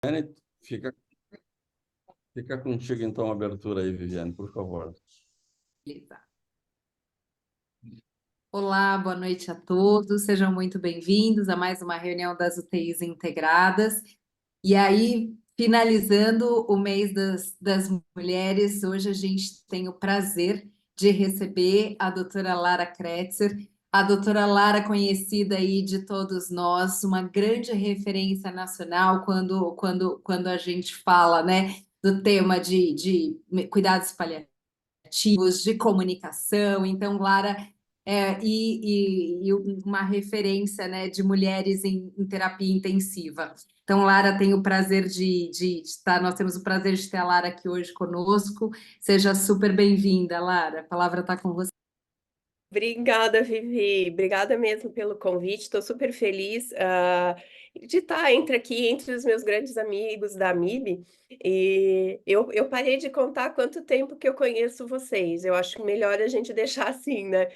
Viviane, fica, fica contigo então a abertura aí, Viviane, por favor. Beleza. Olá, boa noite a todos. Sejam muito bem-vindos a mais uma reunião das UTIs integradas. E aí, finalizando o mês das mulheres, hoje a gente tem o prazer de receber a doutora Lara Kretzer. A doutora Lara, conhecida aí de todos nós, uma grande referência nacional quando a gente fala, né, do tema de cuidados paliativos, de comunicação. Então, Lara e uma referência, né, de mulheres em terapia intensiva. Então, Lara, tem o prazer de estar, nós temos o prazer de ter a Lara aqui hoje conosco. Seja super bem-vinda, Lara. A palavra está com você. Obrigada, Vivi. Obrigada mesmo pelo convite. Estou super feliz de estar entre os meus grandes amigos da MIB. E eu parei de contar quanto tempo que eu conheço vocês. Eu acho melhor a gente deixar assim, né?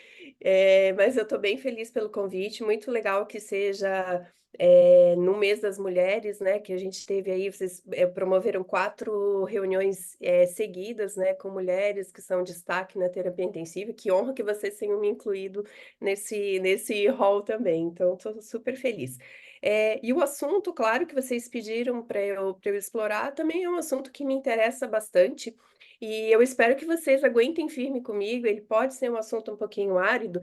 Mas eu estou bem feliz pelo convite. Muito legal que seja no mês das mulheres, né? Que a gente teve aí, vocês promoveram 4 reuniões seguidas, né? Com mulheres que são destaque na terapia intensiva. Que honra que vocês tenham me incluído nesse hall também. Então, estou super feliz. E o assunto, claro, que vocês pediram para eu explorar, também é um assunto que me interessa bastante. E eu espero que vocês aguentem firme comigo. Ele pode ser um assunto um pouquinho árido,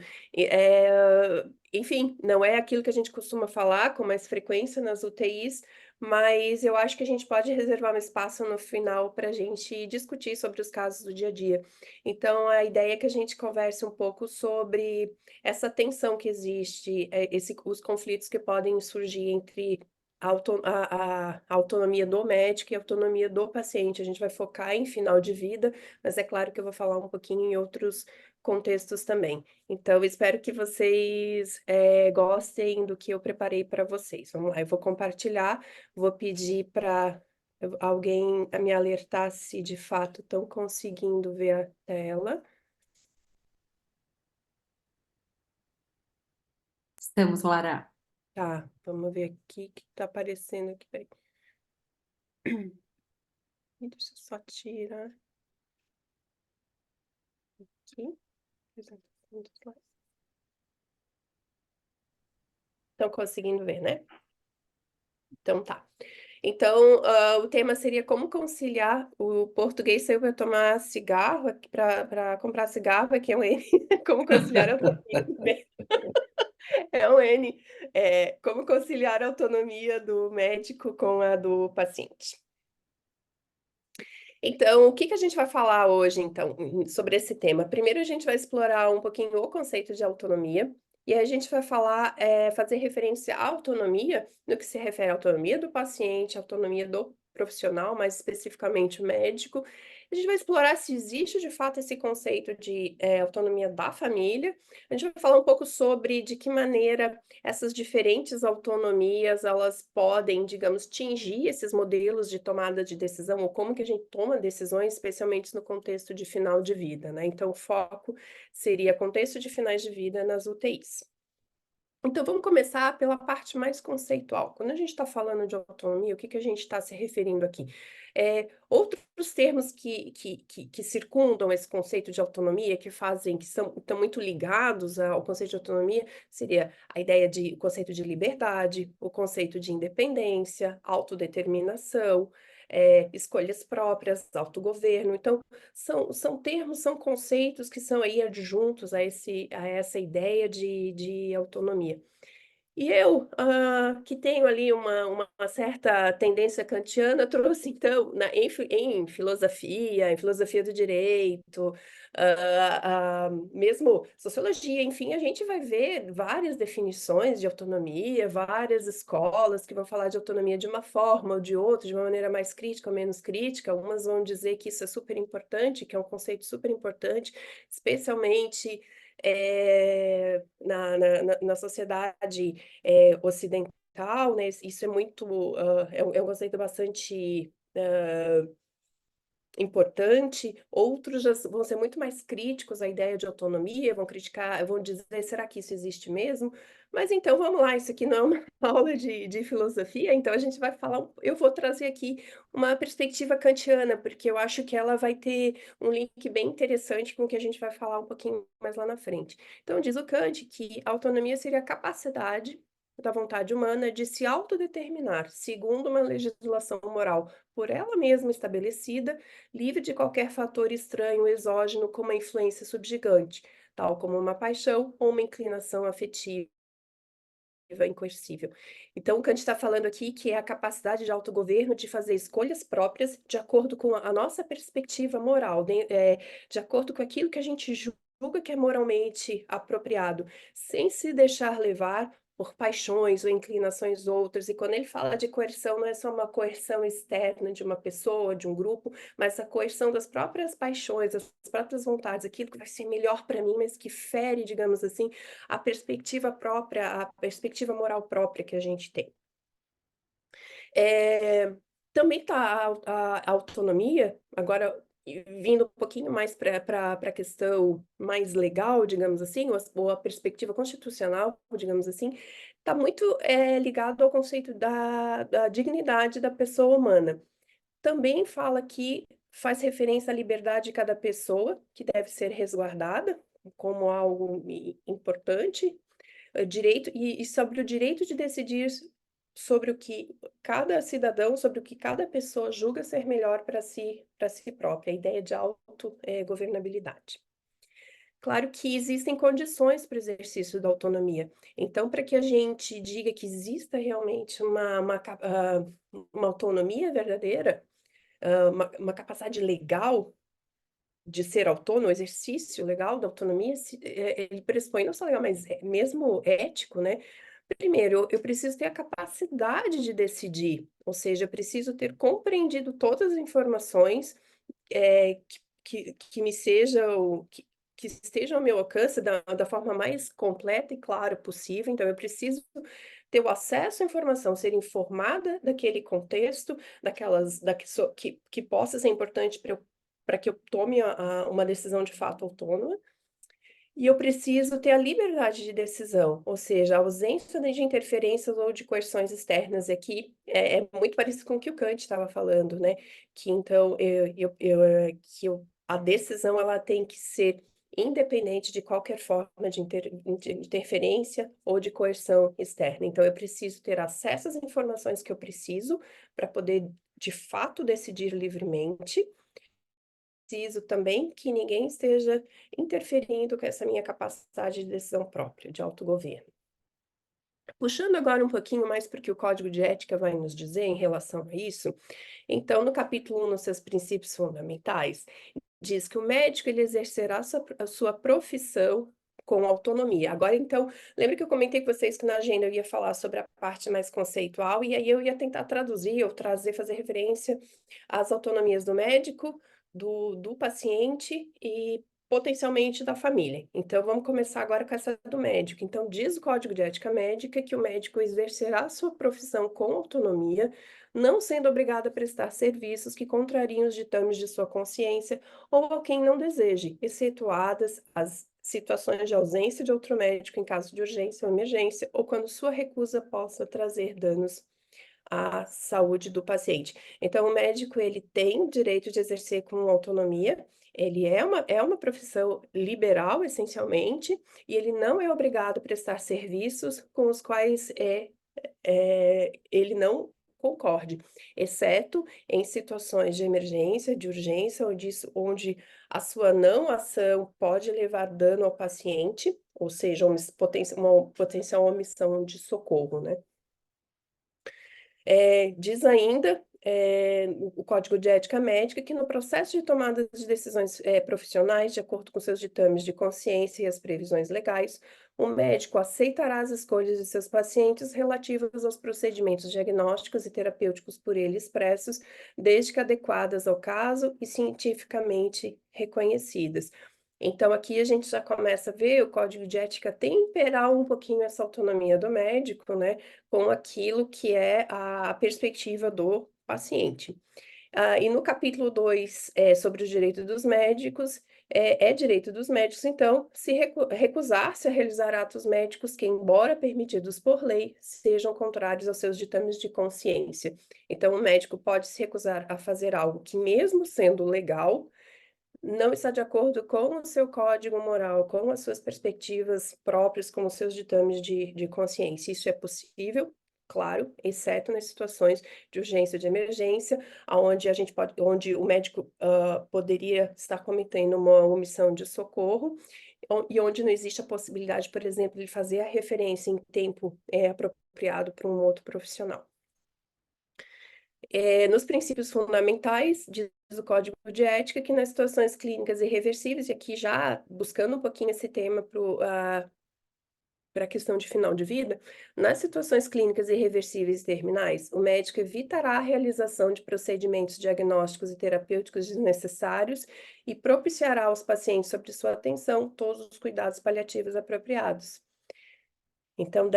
enfim, não é aquilo que a gente costuma falar com mais frequência nas UTIs, mas eu acho que a gente pode reservar um espaço no final para a gente discutir sobre os casos do dia a dia. Então, a ideia é que a gente converse um pouco sobre essa tensão que existe, os conflitos que podem surgir entre a autonomia do médico e a autonomia do paciente. A gente vai focar em final de vida, mas é claro que eu vou falar um pouquinho em outros contextos também. Então, espero que vocês gostem do que eu preparei para vocês. Vamos lá, eu vou compartilhar, vou pedir para alguém me alertar se de fato estão conseguindo ver a tela. Estamos, Lara. Tá, vamos ver aqui o que está aparecendo aqui. Peraí. Deixa eu só tirar aqui. Apresentação dos slides. Estão conseguindo ver, né? Então tá. Então, o tema seria como conciliar o português saiu para tomar cigarro, para comprar cigarro, aqui é um N. Como conciliar a autonomia. É um N. Como conciliar a autonomia do médico com a do paciente. Então, o que que a gente vai falar hoje, então, sobre esse tema? Primeiro, a gente vai explorar um pouquinho o conceito de autonomia, e aí a gente vai falar, fazer referência à autonomia, no que se refere à autonomia do paciente, autonomia do profissional, mais especificamente o médico. A gente vai explorar se existe de fato esse conceito de autonomia da família. A gente vai falar um pouco sobre de que maneira essas diferentes autonomias, elas podem, digamos, tingir esses modelos de tomada de decisão, ou como que a gente toma decisões, especialmente no contexto de final de vida, né? Então, o foco seria contexto de finais de vida nas UTIs. Então, vamos começar pela parte mais conceitual. Quando a gente está falando de autonomia, o que que a gente está se referindo aqui? Outros termos que circundam esse conceito de autonomia, que estão muito ligados ao conceito de autonomia, seria a ideia de o conceito de liberdade, o conceito de independência, autodeterminação, escolhas próprias, autogoverno. Então, são termos, são conceitos que são aí adjuntos a essa ideia de autonomia. E eu, que tenho ali uma certa tendência kantiana, trouxe então, em filosofia do direito, mesmo sociologia, enfim, a gente vai ver várias definições de autonomia, várias escolas que vão falar de autonomia de uma forma ou de outra, de uma maneira mais crítica ou menos crítica. Algumas vão dizer que isso é super importante, que é um conceito super importante, especialmente na sociedade ocidental, né? Isso é muito, é um conceito bastante importante, outros já vão ser muito mais críticos à ideia de autonomia, vão criticar, vão dizer, será que isso existe mesmo? Mas então vamos lá, isso aqui não é uma aula de filosofia, então a gente vai falar, eu vou trazer aqui uma perspectiva kantiana, porque eu acho que ela vai ter um link bem interessante com o que a gente vai falar um pouquinho mais lá na frente. Então diz o Kant que a autonomia seria a capacidade da vontade humana de se autodeterminar, segundo uma legislação moral por ela mesma estabelecida, livre de qualquer fator estranho ou exógeno como a influência subjugante, tal como uma paixão ou uma inclinação afetiva incoercível. Então, o Kant está falando aqui que é a capacidade de autogoverno de fazer escolhas próprias de acordo com a nossa perspectiva moral, de acordo com aquilo que a gente julga que é moralmente apropriado, sem se deixar levar por paixões ou inclinações outras. E quando ele fala de coerção, não é só uma coerção externa de uma pessoa, de um grupo, mas a coerção das próprias paixões, das próprias vontades, aquilo que vai ser melhor para mim, mas que fere, digamos assim, a perspectiva própria, a perspectiva moral própria que a gente tem. Também está a autonomia, agora vindo um pouquinho mais para a questão mais legal, digamos assim, ou a perspectiva constitucional, digamos assim, está muito ligado ao conceito da dignidade da pessoa humana. Também fala que faz referência à liberdade de cada pessoa, que deve ser resguardada como algo importante, direito e sobre o direito de decidir sobre o que cada cidadão, sobre o que cada pessoa julga ser melhor para si própria, a ideia de autogovernabilidade. Claro que existem condições para o exercício da autonomia. Então, para que a gente diga que exista realmente uma autonomia verdadeira, uma capacidade legal de ser autônomo, o exercício legal da autonomia, ele pressupõe não só legal, mas mesmo ético, né? Primeiro, eu preciso ter a capacidade de decidir, ou seja, eu preciso ter compreendido todas as informações que me sejam, que estejam ao meu alcance da forma mais completa e clara possível. Então, eu preciso ter o acesso à informação, ser informada daquele contexto, que possa ser importante para que eu tome uma decisão de fato autônoma. E eu preciso ter a liberdade de decisão, ou seja, a ausência de interferências ou de coerções externas. Aqui é muito parecido com o que o Kant estava falando, né? Que então a decisão ela tem que ser independente de qualquer forma de interferência ou de coerção externa. Então, eu preciso ter acesso às informações que eu preciso para poder, de fato, decidir livremente. Preciso também que ninguém esteja interferindo com essa minha capacidade de decisão própria, de autogoverno. Puxando agora um pouquinho mais para o que o Código de Ética vai nos dizer em relação a isso, então, no capítulo 1, nos seus princípios fundamentais, diz que o médico ele exercerá a sua profissão com autonomia. Agora, então, lembra que eu comentei com vocês que na agenda eu ia falar sobre a parte mais conceitual, e aí eu ia tentar traduzir ou fazer referência às autonomias do médico, do paciente e potencialmente da família. Então, vamos começar agora com essa do médico. Então, diz o Código de Ética Médica que o médico exercerá sua profissão com autonomia, não sendo obrigado a prestar serviços que contrariam os ditames de sua consciência ou a quem não deseje, excetuadas as situações de ausência de outro médico em caso de urgência ou emergência, ou quando sua recusa possa trazer danos à saúde do paciente. Então, o médico ele tem o direito de exercer com autonomia, ele é uma profissão liberal, essencialmente, e ele não é obrigado a prestar serviços com os quais ele não concorde, exceto em situações de emergência, de urgência, onde a sua não ação pode levar dano ao paciente, ou seja, uma potencial omissão de socorro, né? Diz ainda o Código de Ética Médica que no processo de tomada de decisões profissionais, de acordo com seus ditames de consciência e as previsões legais, o médico aceitará as escolhas de seus pacientes relativas aos procedimentos diagnósticos e terapêuticos por ele expressos, desde que adequadas ao caso e cientificamente reconhecidas. Então, aqui a gente já começa a ver o Código de Ética temperar um pouquinho essa autonomia do médico, né, com aquilo que é a perspectiva do paciente. E no capítulo 2, sobre os direitos dos médicos, é direito dos médicos, então, se recusar-se a realizar atos médicos que, embora permitidos por lei, sejam contrários aos seus ditames de consciência. Então, o médico pode se recusar a fazer algo que, mesmo sendo legal, não está de acordo com o seu código moral, com as suas perspectivas próprias, com os seus ditames de consciência. Isso é possível, claro, exceto nas situações de urgência ou de emergência, onde o médico poderia estar cometendo uma omissão de socorro, e onde não existe a possibilidade, por exemplo, de fazer a referência em tempo apropriado para um outro profissional. Nos princípios fundamentais, diz o Código de Ética que nas situações clínicas irreversíveis, e aqui já buscando um pouquinho esse tema para a questão de final de vida, nas situações clínicas irreversíveis e terminais, o médico evitará a realização de procedimentos diagnósticos e terapêuticos desnecessários e propiciará aos pacientes, sobre sua atenção, todos os cuidados paliativos apropriados. Então, o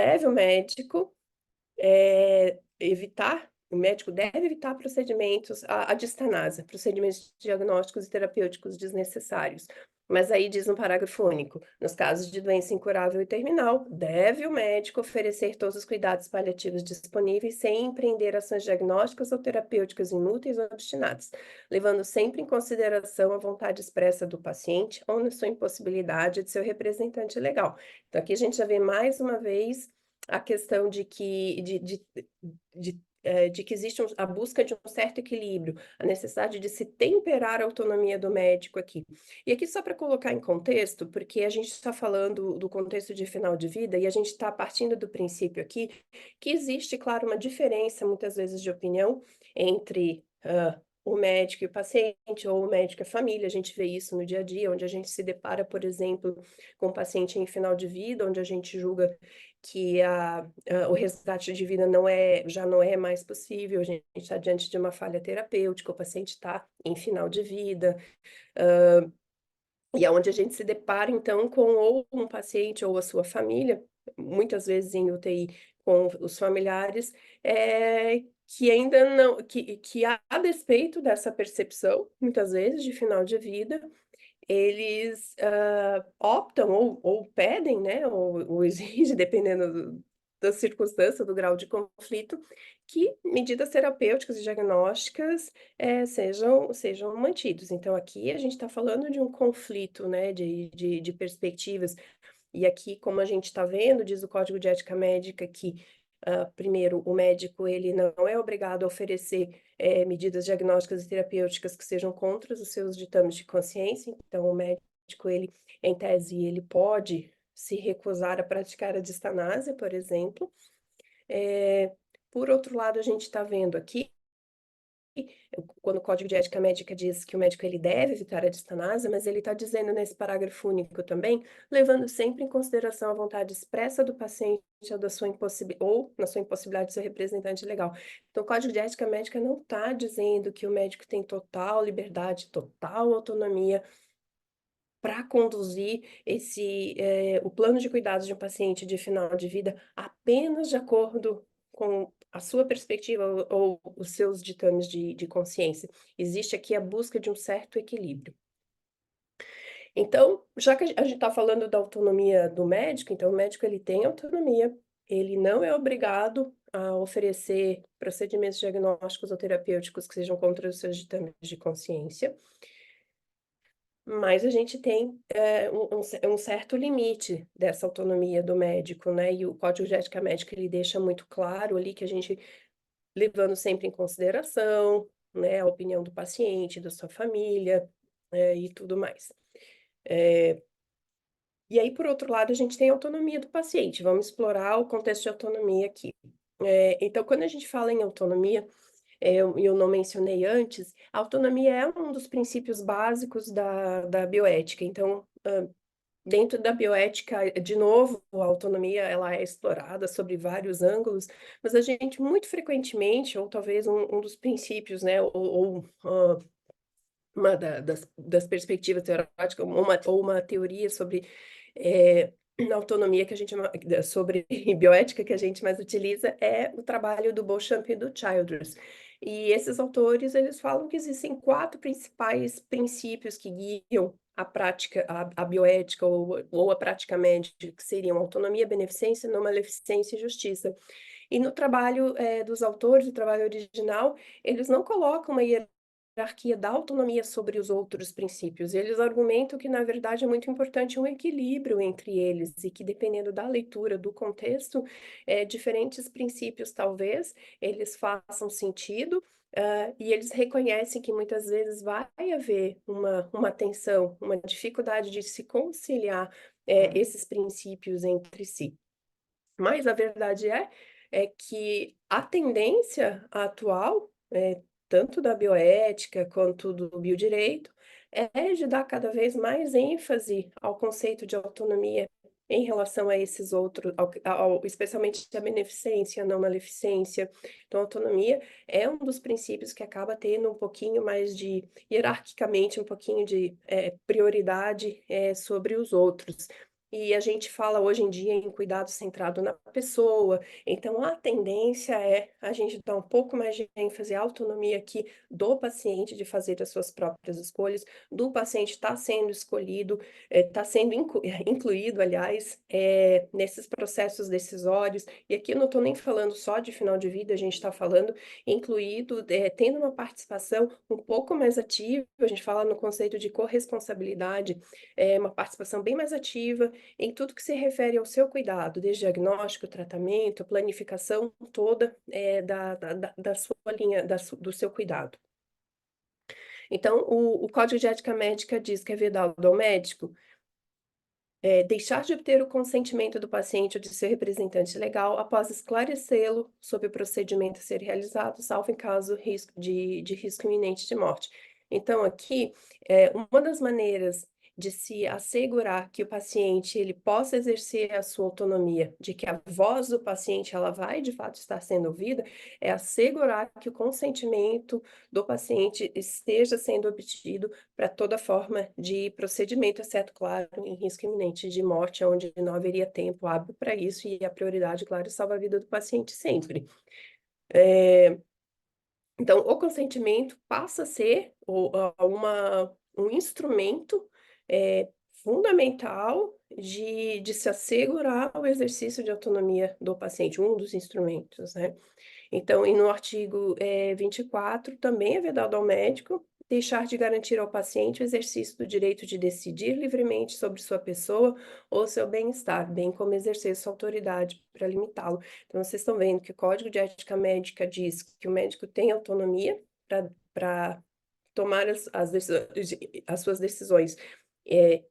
médico deve evitar procedimentos, a distanase, procedimentos diagnósticos e terapêuticos desnecessários. Mas aí diz no parágrafo único, nos casos de doença incurável e terminal, deve o médico oferecer todos os cuidados paliativos disponíveis sem empreender ações diagnósticas ou terapêuticas inúteis ou obstinadas, levando sempre em consideração a vontade expressa do paciente ou na sua impossibilidade de seu representante legal. Então aqui a gente já vê mais uma vez a questão de que existe a busca de um certo equilíbrio, a necessidade de se temperar a autonomia do médico aqui. E aqui só para colocar em contexto, porque a gente está falando do contexto de final de vida e a gente está partindo do princípio aqui que existe, claro, uma diferença muitas vezes de opinião entre o médico e o paciente, ou o médico e a família. A gente vê isso no dia a dia, onde a gente se depara, por exemplo, com um paciente em final de vida, onde a gente julga que o resgate de vida já não é mais possível, a gente está diante de uma falha terapêutica, o paciente está em final de vida, e é onde a gente se depara, então, com ou um paciente ou a sua família, muitas vezes em UTI com os familiares, que ainda não, que a despeito dessa percepção, muitas vezes, de final de vida, eles optam ou pedem, né, ou exigem, dependendo da circunstância, do grau de conflito, que medidas terapêuticas e diagnósticas sejam mantidos. Então, aqui a gente está falando de um conflito, né, de perspectivas. E aqui, como a gente está vendo, diz o Código de Ética Médica que, primeiro, o médico ele não é obrigado a oferecer medidas diagnósticas e terapêuticas que sejam contra os seus ditames de consciência. Então, o médico, ele, em tese, ele pode se recusar a praticar a distanásia, por exemplo. Por outro lado, a gente está vendo aqui quando o Código de Ética Médica diz que o médico ele deve evitar a distanásia, mas ele está dizendo nesse parágrafo único também, levando sempre em consideração a vontade expressa do paciente ou na sua impossibilidade de ser representante legal. Então, o Código de Ética Médica não está dizendo que o médico tem total liberdade, total autonomia para conduzir o plano de cuidados de um paciente de final de vida apenas de acordo com a sua perspectiva ou os seus ditames de consciência. Existe aqui a busca de um certo equilíbrio. Então, já que a gente está falando da autonomia do médico, então o médico ele tem autonomia, ele não é obrigado a oferecer procedimentos diagnósticos ou terapêuticos que sejam contra os seus ditames de consciência, mas a gente tem um certo limite dessa autonomia do médico, né? E o Código de Ética Médica ele deixa muito claro ali que a gente, levando sempre em consideração, né, a opinião do paciente, da sua família, e tudo mais. E aí, por outro lado, a gente tem a autonomia do paciente. Vamos explorar o contexto de autonomia aqui. Então, quando a gente fala em autonomia, eu não mencionei antes, a autonomia é um dos princípios básicos da bioética. Então, dentro da bioética, de novo, a autonomia ela é explorada sobre vários ângulos, mas a gente muito frequentemente, ou talvez um dos princípios, né, ou uma das perspectivas teóricas, ou uma teoria sobre autonomia que a gente sobre bioética que a gente mais utiliza é o trabalho do Beauchamp e do Childress, E esses autores, eles falam que existem 4 principais princípios que guiam a prática, a bioética ou a prática médica, que seriam autonomia, beneficência, não maleficência e justiça. E no trabalho, dos autores, o trabalho original, eles não colocam uma hierarquia da autonomia sobre os outros princípios. Eles argumentam que, na verdade, é muito importante um equilíbrio entre eles e que, dependendo da leitura, do contexto, diferentes princípios, talvez, eles façam sentido, e eles reconhecem que muitas vezes vai haver uma tensão, uma dificuldade de se conciliar, esses princípios entre si. Mas a verdade é que a tendência atual, tanto da bioética quanto do biodireito, é de dar cada vez mais ênfase ao conceito de autonomia em relação a esses outros, especialmente a beneficência, a não maleficência. Então, a autonomia é um dos princípios que acaba tendo um pouquinho mais de, hierarquicamente, um pouquinho de prioridade sobre os outros. E a gente fala hoje em dia em cuidado centrado na pessoa, então a tendência é a gente dar um pouco mais de ênfase à autonomia aqui do paciente de fazer as suas próprias escolhas, do paciente estar sendo escolhido, está sendo incluído, aliás, nesses processos decisórios. E aqui eu não estou nem falando só de final de vida, a gente está falando incluído, tendo uma participação um pouco mais ativa, a gente fala no conceito de corresponsabilidade, uma participação bem mais ativa em tudo que se refere ao seu cuidado, desde diagnóstico, tratamento, planificação toda da sua linha, do seu cuidado. Então, o Código de Ética Médica diz que é vedado ao médico deixar de obter o consentimento do paciente ou de seu representante legal após esclarecê-lo sobre o procedimento a ser realizado, salvo em caso de risco iminente de morte. Então, aqui, uma das maneiras de se assegurar que o paciente ele possa exercer a sua autonomia, de que a voz do paciente ela vai de fato estar sendo ouvida, é assegurar que o consentimento do paciente esteja sendo obtido para toda forma de procedimento, exceto, claro, em risco iminente de morte, onde não haveria tempo hábil para isso, e a prioridade, claro, é salvar a vida do paciente sempre. Então, o consentimento passa a ser um instrumento fundamental de se assegurar o exercício de autonomia do paciente, um dos instrumentos, né? Então, e no artigo 24, também é vedado ao médico deixar de garantir ao paciente o exercício do direito de decidir livremente sobre sua pessoa ou seu bem-estar, bem como exercer sua autoridade para limitá-lo. Então, vocês estão vendo que o Código de Ética Médica diz que o médico tem autonomia para tomar as suas decisões, e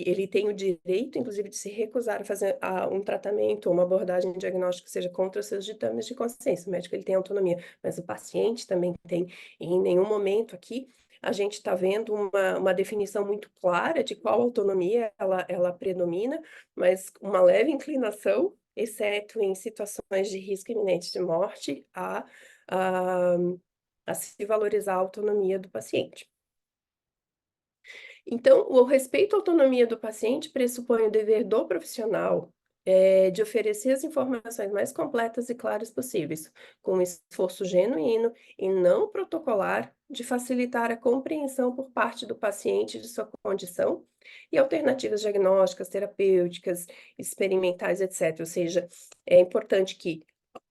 ele tem o direito, inclusive, de se recusar a fazer um tratamento ou uma abordagem diagnóstica que seja contra os seus ditames de consciência. O médico ele tem autonomia, mas o paciente também tem. E em nenhum momento aqui a gente está vendo uma definição muito clara de qual autonomia ela predomina, mas uma leve inclinação, exceto em situações de risco iminente de morte, a se valorizar a autonomia do paciente. Então, o respeito à autonomia do paciente pressupõe o dever do profissional de oferecer as informações mais completas e claras possíveis, com um esforço genuíno e não protocolar de facilitar a compreensão por parte do paciente de sua condição e alternativas diagnósticas, terapêuticas, experimentais, etc. Ou seja, é importante que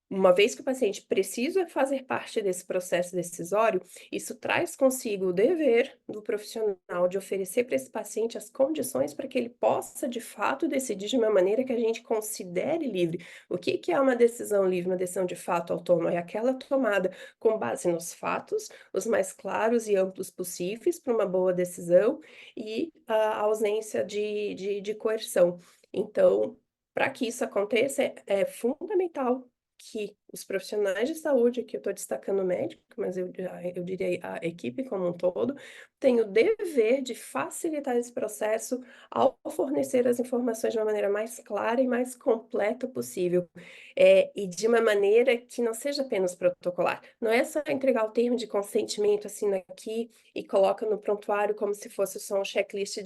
uma vez que o paciente precisa fazer parte desse processo decisório, isso traz consigo o dever do profissional de oferecer para esse paciente as condições para que ele possa, de fato, decidir de uma maneira que a gente considere livre. O que é uma decisão livre, uma decisão de fato autônoma? É aquela tomada com base nos fatos, os mais claros e amplos possíveis para uma boa decisão e a ausência de coerção. Então, para que isso aconteça, é fundamental que os profissionais de saúde, aqui eu estou destacando o médico, mas eu diria a equipe como um todo, tem o dever de facilitar esse processo ao fornecer as informações de uma maneira mais clara e mais completa possível, e de uma maneira que não seja apenas protocolar. Não é só entregar o termo de consentimento, assina aqui e coloca no prontuário como se fosse só um checklist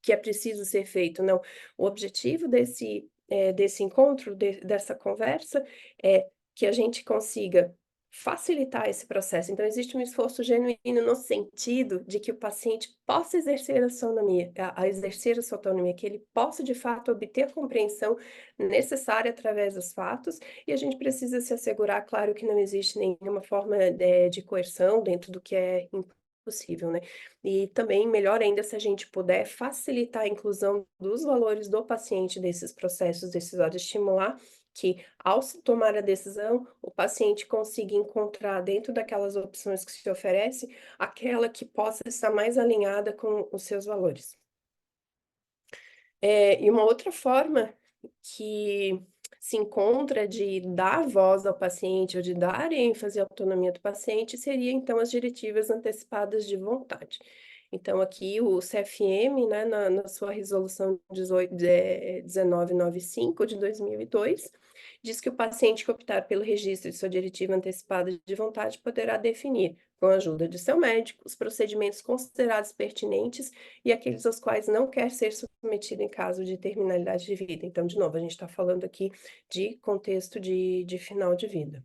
que é preciso ser feito, não. O objetivo desse encontro, dessa conversa, é que a gente consiga facilitar esse processo. Então, existe um esforço genuíno no sentido de que o paciente possa exercer a sua autonomia, a exercer a sua autonomia, que ele possa, de fato, obter a compreensão necessária através dos fatos, e a gente precisa se assegurar, claro, que não existe nenhuma forma de coerção dentro do que é possível, né? E também, melhor ainda, se a gente puder facilitar a inclusão dos valores do paciente desses processos decisórios, estimular que, ao se tomar a decisão, o paciente consiga encontrar dentro daquelas opções que se oferece, aquela que possa estar mais alinhada com os seus valores. E uma outra forma que se encontra de dar voz ao paciente ou de dar ênfase à autonomia do paciente seria, então, as diretivas antecipadas de vontade. Então, aqui o CFM, né, na sua resolução 1995 de 2002, diz que o paciente que optar pelo registro de sua diretiva antecipada de vontade poderá definir, com a ajuda de seu médico, os procedimentos considerados pertinentes e aqueles aos quais não quer ser submetido em caso de terminalidade de vida. Então, de novo, a gente está falando aqui de contexto de final de vida.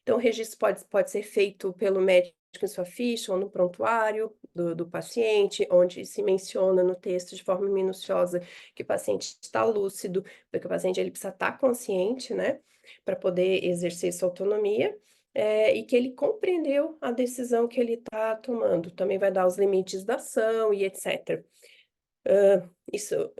Então, o registro pode ser feito pelo médico em sua ficha ou no prontuário do paciente, onde se menciona no texto de forma minuciosa que o paciente está lúcido, porque o paciente ele precisa estar consciente, né, para poder exercer sua autonomia, e que ele compreendeu a decisão que ele está tomando. Também vai dar os limites da ação e etc. Isso,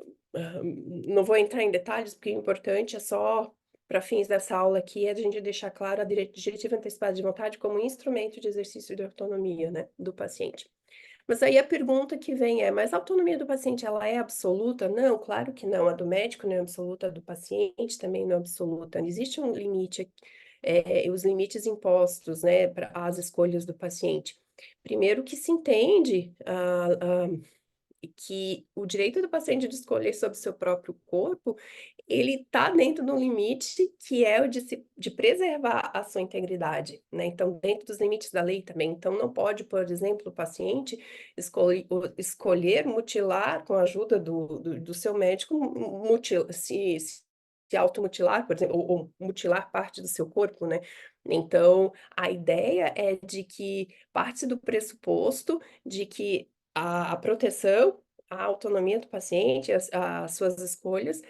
não vou entrar em detalhes, porque o importante é só, para fins dessa aula aqui, é a gente deixar claro a diretiva antecipada de vontade como instrumento de exercício de autonomia, né, do paciente. Mas aí a pergunta que vem é, mas a autonomia do paciente, ela é absoluta? Não, claro que não. A do médico não é absoluta, a do paciente também não é absoluta. Existe um limite, os limites impostos, né, para as escolhas do paciente. Primeiro que se entende que o direito do paciente de escolher sobre o seu próprio corpo, ele está dentro de um limite que é o de preservar a sua integridade, né? Então, dentro dos limites da lei também. Então, não pode, por exemplo, o paciente escolher mutilar com a ajuda do seu médico, se automutilar, por exemplo, ou mutilar parte do seu corpo, né? Então, a ideia é de que parte do pressuposto de que a proteção, a autonomia do paciente, as suas escolhas,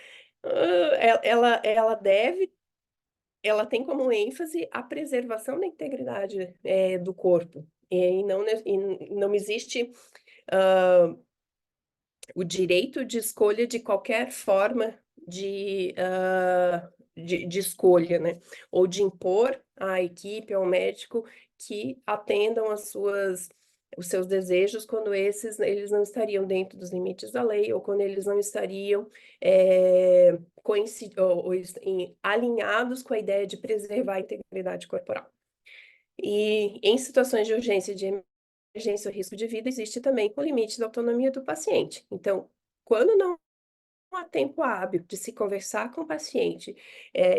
ela tem como ênfase a preservação da integridade, do corpo, e não existe, o direito de escolha de qualquer forma de escolha, né, ou de impor à equipe, ao médico, que atendam os seus desejos quando eles não estariam dentro dos limites da lei, ou quando eles não estariam alinhados com a ideia de preservar a integridade corporal. E em situações de urgência e de emergência ou risco de vida, existe também o limite da autonomia do paciente. Então, quando não há tempo hábil de se conversar com o paciente,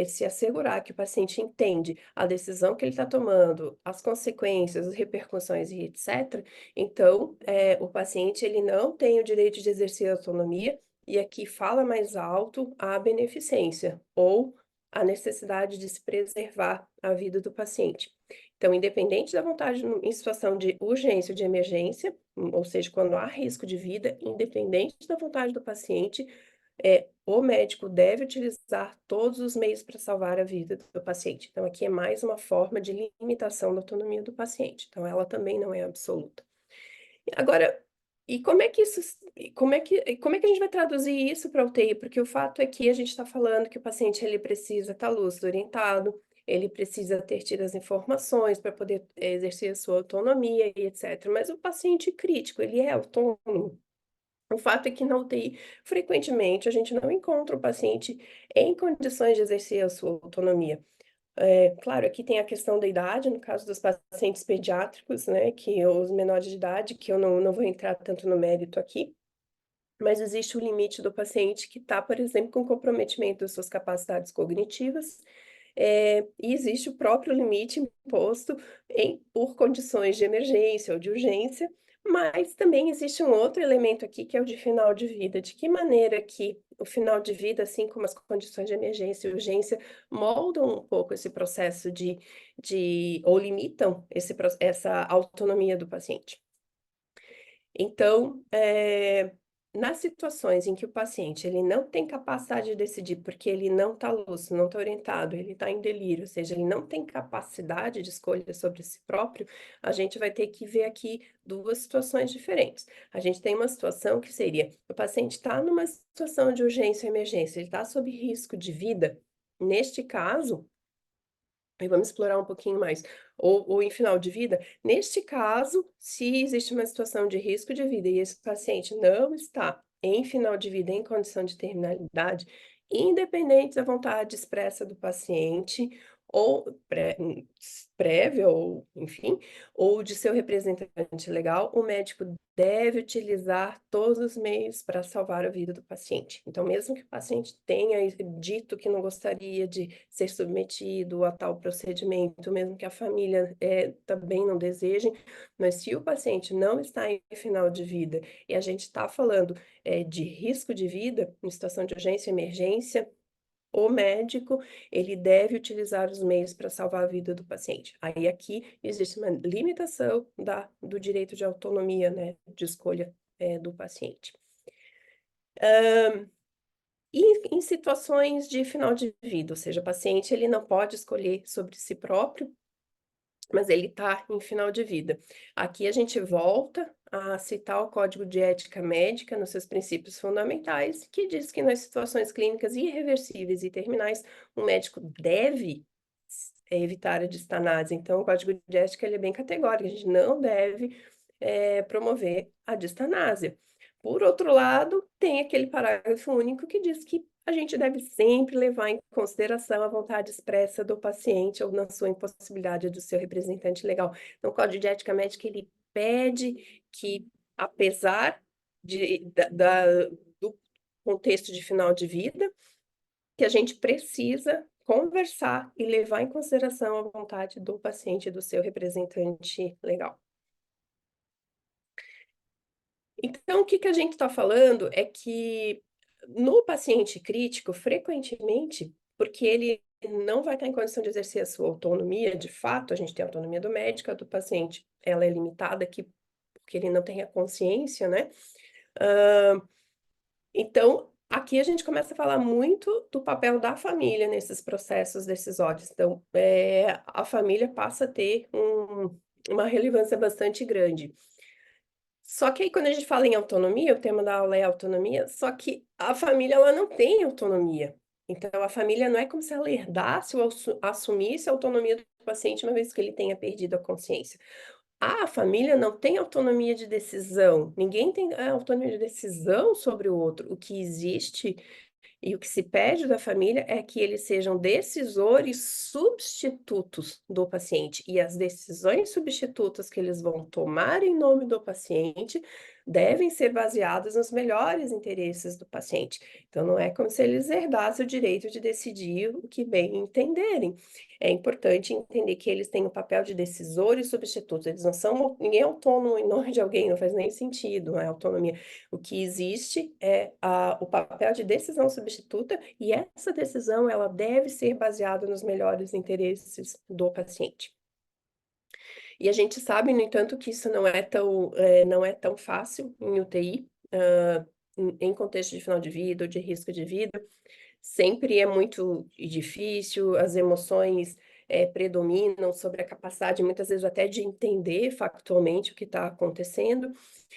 se assegurar que o paciente entende a decisão que ele está tomando, as consequências, as repercussões e etc., então, o paciente ele não tem o direito de exercer a autonomia, e aqui fala mais alto a beneficência, ou a necessidade de se preservar a vida do paciente. Então, independente da vontade em situação de urgência ou de emergência, ou seja, quando há risco de vida, independente da vontade do paciente, o médico deve utilizar todos os meios para salvar a vida do paciente. Então, aqui é mais uma forma de limitação da autonomia do paciente. Então, ela também não é absoluta. Agora, e como é que a gente vai traduzir isso para a UTI? Porque o fato é que a gente está falando que o paciente ele precisa estar lúcido, orientado, ele precisa ter tido as informações para poder exercer a sua autonomia e etc. Mas o paciente crítico, ele é autônomo. O fato é que na UTI, frequentemente, a gente não encontra o paciente em condições de exercer a sua autonomia. Claro, aqui tem a questão da idade, no caso dos pacientes pediátricos, né, que os menores de idade, que eu não vou entrar tanto no mérito aqui, mas existe o limite do paciente que está, por exemplo, com comprometimento das suas capacidades cognitivas, e existe o próprio limite imposto por condições de emergência ou de urgência, mas também existe um outro elemento aqui, que é o de final de vida. De que maneira que o final de vida, assim como as condições de emergência e urgência, moldam um pouco esse processo ou limitam essa autonomia do paciente. Então, nas situações em que o paciente ele não tem capacidade de decidir, porque ele não está lúcido, não está orientado, ele está em delírio, ou seja, ele não tem capacidade de escolha sobre si próprio, a gente vai ter que ver aqui duas situações diferentes. A gente tem uma situação que seria, o paciente está numa situação de urgência ou emergência, ele está sob risco de vida. Neste caso, aí vamos explorar um pouquinho mais. Ou em final de vida, neste caso, se existe uma situação de risco de vida e esse paciente não está em final de vida, em condição de terminalidade, independente da vontade expressa do paciente, ou prévia, ou enfim, ou de seu representante legal, o médico deve utilizar todos os meios para salvar a vida do paciente. Então, mesmo que o paciente tenha dito que não gostaria de ser submetido a tal procedimento, mesmo que a família também não deseje, mas se o paciente não está em final de vida e a gente está falando de risco de vida, em situação de urgência e emergência, o médico, ele deve utilizar os meios para salvar a vida do paciente. Aí aqui existe uma limitação do direito de autonomia, né, de escolha do paciente. E em situações de final de vida, ou seja, o paciente ele não pode escolher sobre si próprio, mas ele está em final de vida. Aqui a gente volta a citar o Código de Ética Médica nos seus princípios fundamentais, que diz que nas situações clínicas irreversíveis e terminais, o médico deve evitar a distanase. Então, o Código de Ética ele é bem categórico, a gente não deve promover a distanásia. Por outro lado, tem aquele parágrafo único que diz que a gente deve sempre levar em consideração a vontade expressa do paciente ou na sua impossibilidade do seu representante legal. Então, o Código de Ética Médica, ele pede que, apesar do contexto de final de vida, que a gente precisa conversar e levar em consideração a vontade do paciente e do seu representante legal. Então, o que a gente está falando é que no paciente crítico, frequentemente, porque ele não vai estar em condição de exercer a sua autonomia, de fato, a gente tem a autonomia do médico, a do paciente, ela é limitada aqui, porque ele não tem a consciência, né? Então, aqui a gente começa a falar muito do papel da família nesses processos decisórios. Então, a família passa a ter uma relevância bastante grande. Só que aí quando a gente fala em autonomia, o tema da aula é autonomia, só que a família ela não tem autonomia. Então a família não é como se ela herdasse ou assumisse a autonomia do paciente uma vez que ele tenha perdido a consciência. A família não tem autonomia de decisão, ninguém tem autonomia de decisão sobre o outro. O que existe e o que se pede da família é que eles sejam decisores substitutos do paciente. E as decisões substitutas que eles vão tomar em nome do paciente devem ser baseadas nos melhores interesses do paciente. Então, não é como se eles herdassem o direito de decidir o que bem entenderem. É importante entender que eles têm o papel de decisores substitutos. Eles não são ninguém é autônomo em nome de alguém, não faz nem sentido, não é autonomia. O que existe é o papel de decisão substituta e essa decisão ela deve ser baseada nos melhores interesses do paciente. E a gente sabe, no entanto, que isso não é tão fácil em UTI, em contexto de final de vida ou de risco de vida. Sempre é muito difícil, as emoções predominam sobre a capacidade, muitas vezes, até de entender factualmente o que está acontecendo.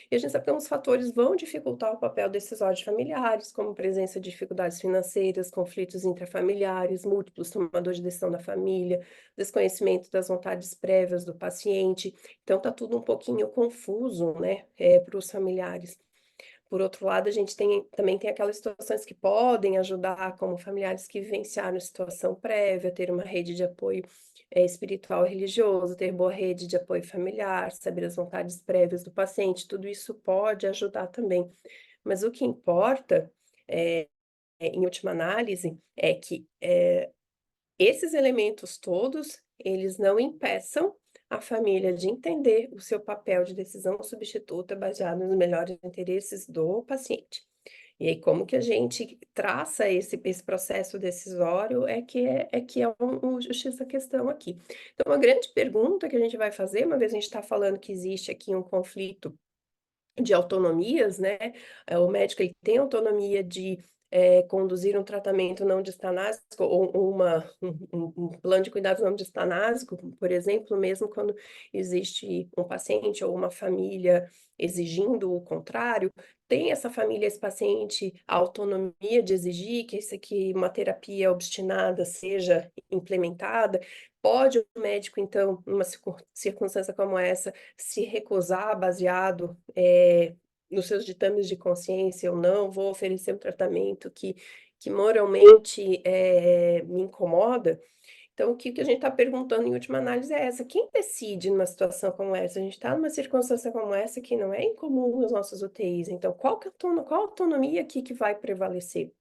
E a gente sabe que alguns fatores vão dificultar o papel decisório de familiares, como presença de dificuldades financeiras, conflitos intrafamiliares, múltiplos tomadores de decisão da família, desconhecimento das vontades prévias do paciente. Então, está tudo um pouquinho confuso, né, para os familiares. Por outro lado, a gente também tem aquelas situações que podem ajudar, como familiares que vivenciaram situação prévia, ter uma rede de apoio espiritual e religioso, ter boa rede de apoio familiar, saber as vontades prévias do paciente, tudo isso pode ajudar também. Mas o que importa, em última análise, é que esses elementos todos, eles não impeçam a família de entender o seu papel de decisão substituta baseado nos melhores interesses do paciente. E aí, como que a gente traça esse processo decisório é o X da questão aqui. Então, a grande pergunta que a gente vai fazer, uma vez a gente está falando que existe aqui um conflito de autonomias, né? O médico ele tem autonomia de conduzir um tratamento não distanásico ou um plano de cuidados não distanásico, por exemplo, mesmo quando existe um paciente ou uma família exigindo o contrário, tem essa família, esse paciente, a autonomia de exigir que uma terapia obstinada seja implementada. Pode o médico, então, numa circunstância como essa, se recusar baseado nos seus ditames de consciência ou não, vou oferecer um tratamento que moralmente me incomoda. Então, o que a gente está perguntando em última análise é essa: quem decide numa situação como essa? A gente está numa circunstância como essa que não é incomum nos nossos UTIs, então qual a autonomia aqui que vai prevalecer?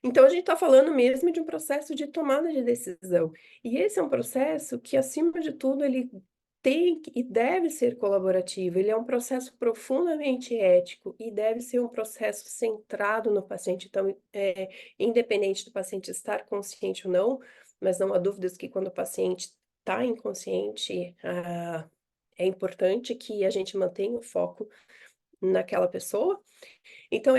Então, a gente está falando mesmo de um processo de tomada de decisão. E esse é um processo que, acima de tudo, ele e deve ser colaborativo. Ele é um processo profundamente ético e deve ser um processo centrado no paciente. Então, independente do paciente estar consciente ou não, mas não há dúvidas que quando o paciente está inconsciente, é importante que a gente mantenha o foco naquela pessoa. Então,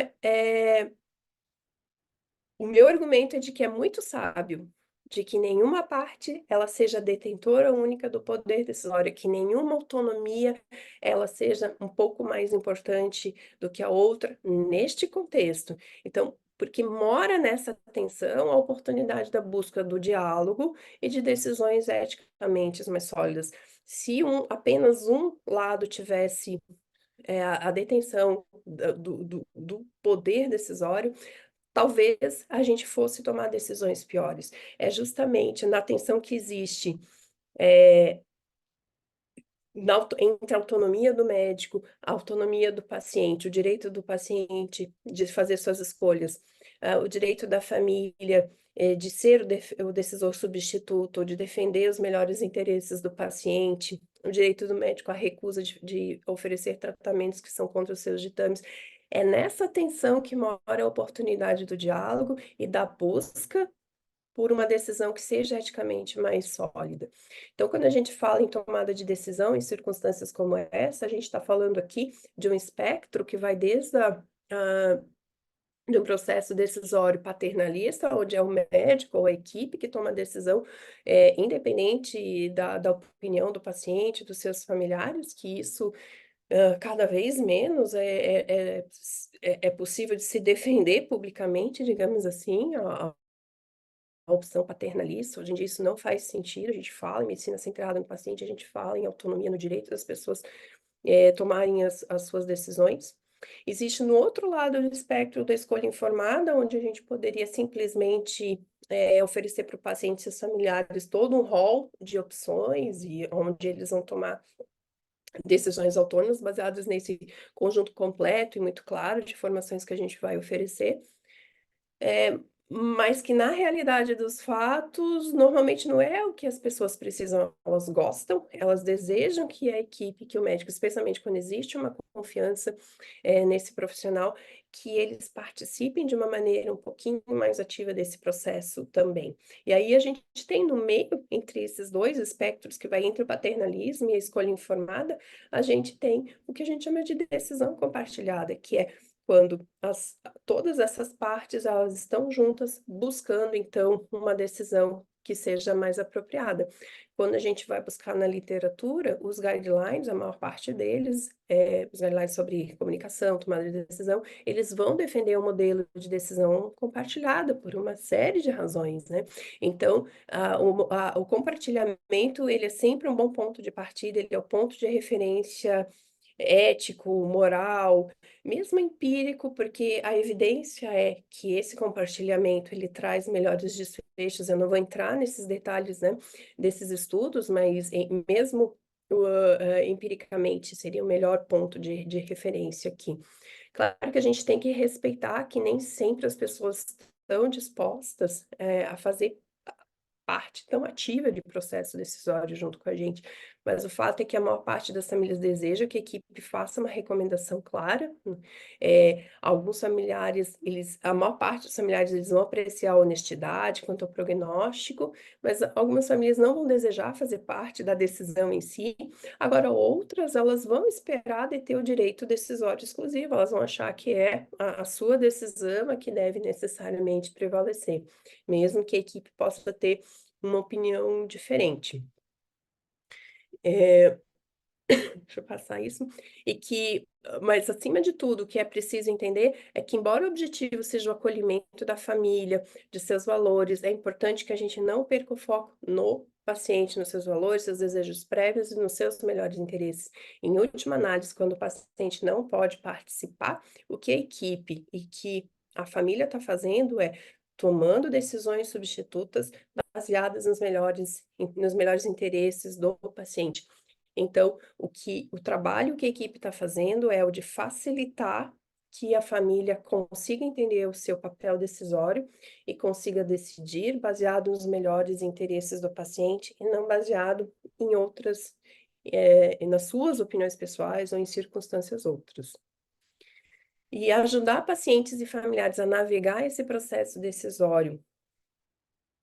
o meu argumento é de que é muito sábio de que nenhuma parte ela seja detentora única do poder decisório, que nenhuma autonomia ela seja um pouco mais importante do que a outra neste contexto. Então, porque mora nessa tensão a oportunidade da busca do diálogo e de decisões eticamente mais sólidas. Se apenas um lado tivesse a detenção do poder decisório, talvez a gente fosse tomar decisões piores. É justamente na tensão que existe entre a autonomia do médico, a autonomia do paciente, o direito do paciente de fazer suas escolhas, o direito da família de ser o decisor substituto, de defender os melhores interesses do paciente, o direito do médico à recusa de oferecer tratamentos que são contra os seus ditames. É nessa tensão que mora a oportunidade do diálogo e da busca por uma decisão que seja eticamente mais sólida. Então, quando a gente fala em tomada de decisão em circunstâncias como essa, a gente está falando aqui de um espectro que vai desde de um processo decisório paternalista, onde é o médico ou a equipe que toma a decisão, independente da opinião do paciente, dos seus familiares, que isso cada vez menos é possível de se defender publicamente, digamos assim, a opção paternalista. Hoje em dia isso não faz sentido, a gente fala em medicina centrada no paciente, a gente fala em autonomia no direito das pessoas tomarem as suas decisões. Existe no outro lado do espectro da escolha informada, onde a gente poderia simplesmente oferecer para o paciente e seus familiares todo um rol de opções e onde eles vão tomar decisões autônomas baseadas nesse conjunto completo e muito claro de informações que a gente vai oferecer. Mas que na realidade dos fatos, normalmente não é o que as pessoas precisam, elas gostam, elas desejam que a equipe, que o médico, especialmente quando existe uma confiança nesse profissional, que eles participem de uma maneira um pouquinho mais ativa desse processo também. E aí a gente tem no meio, entre esses dois espectros, que vai entre o paternalismo e a escolha informada, a gente tem o que a gente chama de decisão compartilhada, que é quando todas essas partes elas estão juntas buscando então uma decisão que seja mais apropriada. Quando a gente vai buscar na literatura, os guidelines, a maior parte deles, os guidelines sobre comunicação, tomada de decisão, eles vão defender o modelo de decisão compartilhada por uma série de razões, né? Então, o compartilhamento, ele é sempre um bom ponto de partida, ele é o ponto de referência ético, moral, mesmo empírico, porque a evidência é que esse compartilhamento ele traz melhores desfechos. Eu não vou entrar nesses detalhes, né, desses estudos, mas mesmo empiricamente seria o melhor ponto de referência aqui. Claro que a gente tem que respeitar que nem sempre as pessoas estão dispostas a fazer parte tão ativa de processo decisório junto com a gente, mas o fato é que a maior parte das famílias deseja que a equipe faça uma recomendação clara. Alguns familiares, a maior parte dos familiares, eles vão apreciar a honestidade quanto ao prognóstico, mas algumas famílias não vão desejar fazer parte da decisão em si. Agora, outras, elas vão esperar de ter o direito decisório exclusivo, elas vão achar que é a sua decisão a que deve necessariamente prevalecer, mesmo que a equipe possa ter uma opinião diferente. Deixa eu passar isso. Mas acima de tudo, o que é preciso entender é que, embora o objetivo seja o acolhimento da família, de seus valores, é importante que a gente não perca o foco no paciente, nos seus valores, seus desejos prévios e nos seus melhores interesses. Em última análise, quando o paciente não pode participar, o que a equipe e que a família está fazendo é tomando decisões substitutas baseadas nos melhores interesses do paciente. Então, o trabalho que a equipe está fazendo é o de facilitar que a família consiga entender o seu papel decisório e consiga decidir baseado nos melhores interesses do paciente e não baseado em outras, nas suas opiniões pessoais ou em circunstâncias outras. E ajudar pacientes e familiares a navegar esse processo decisório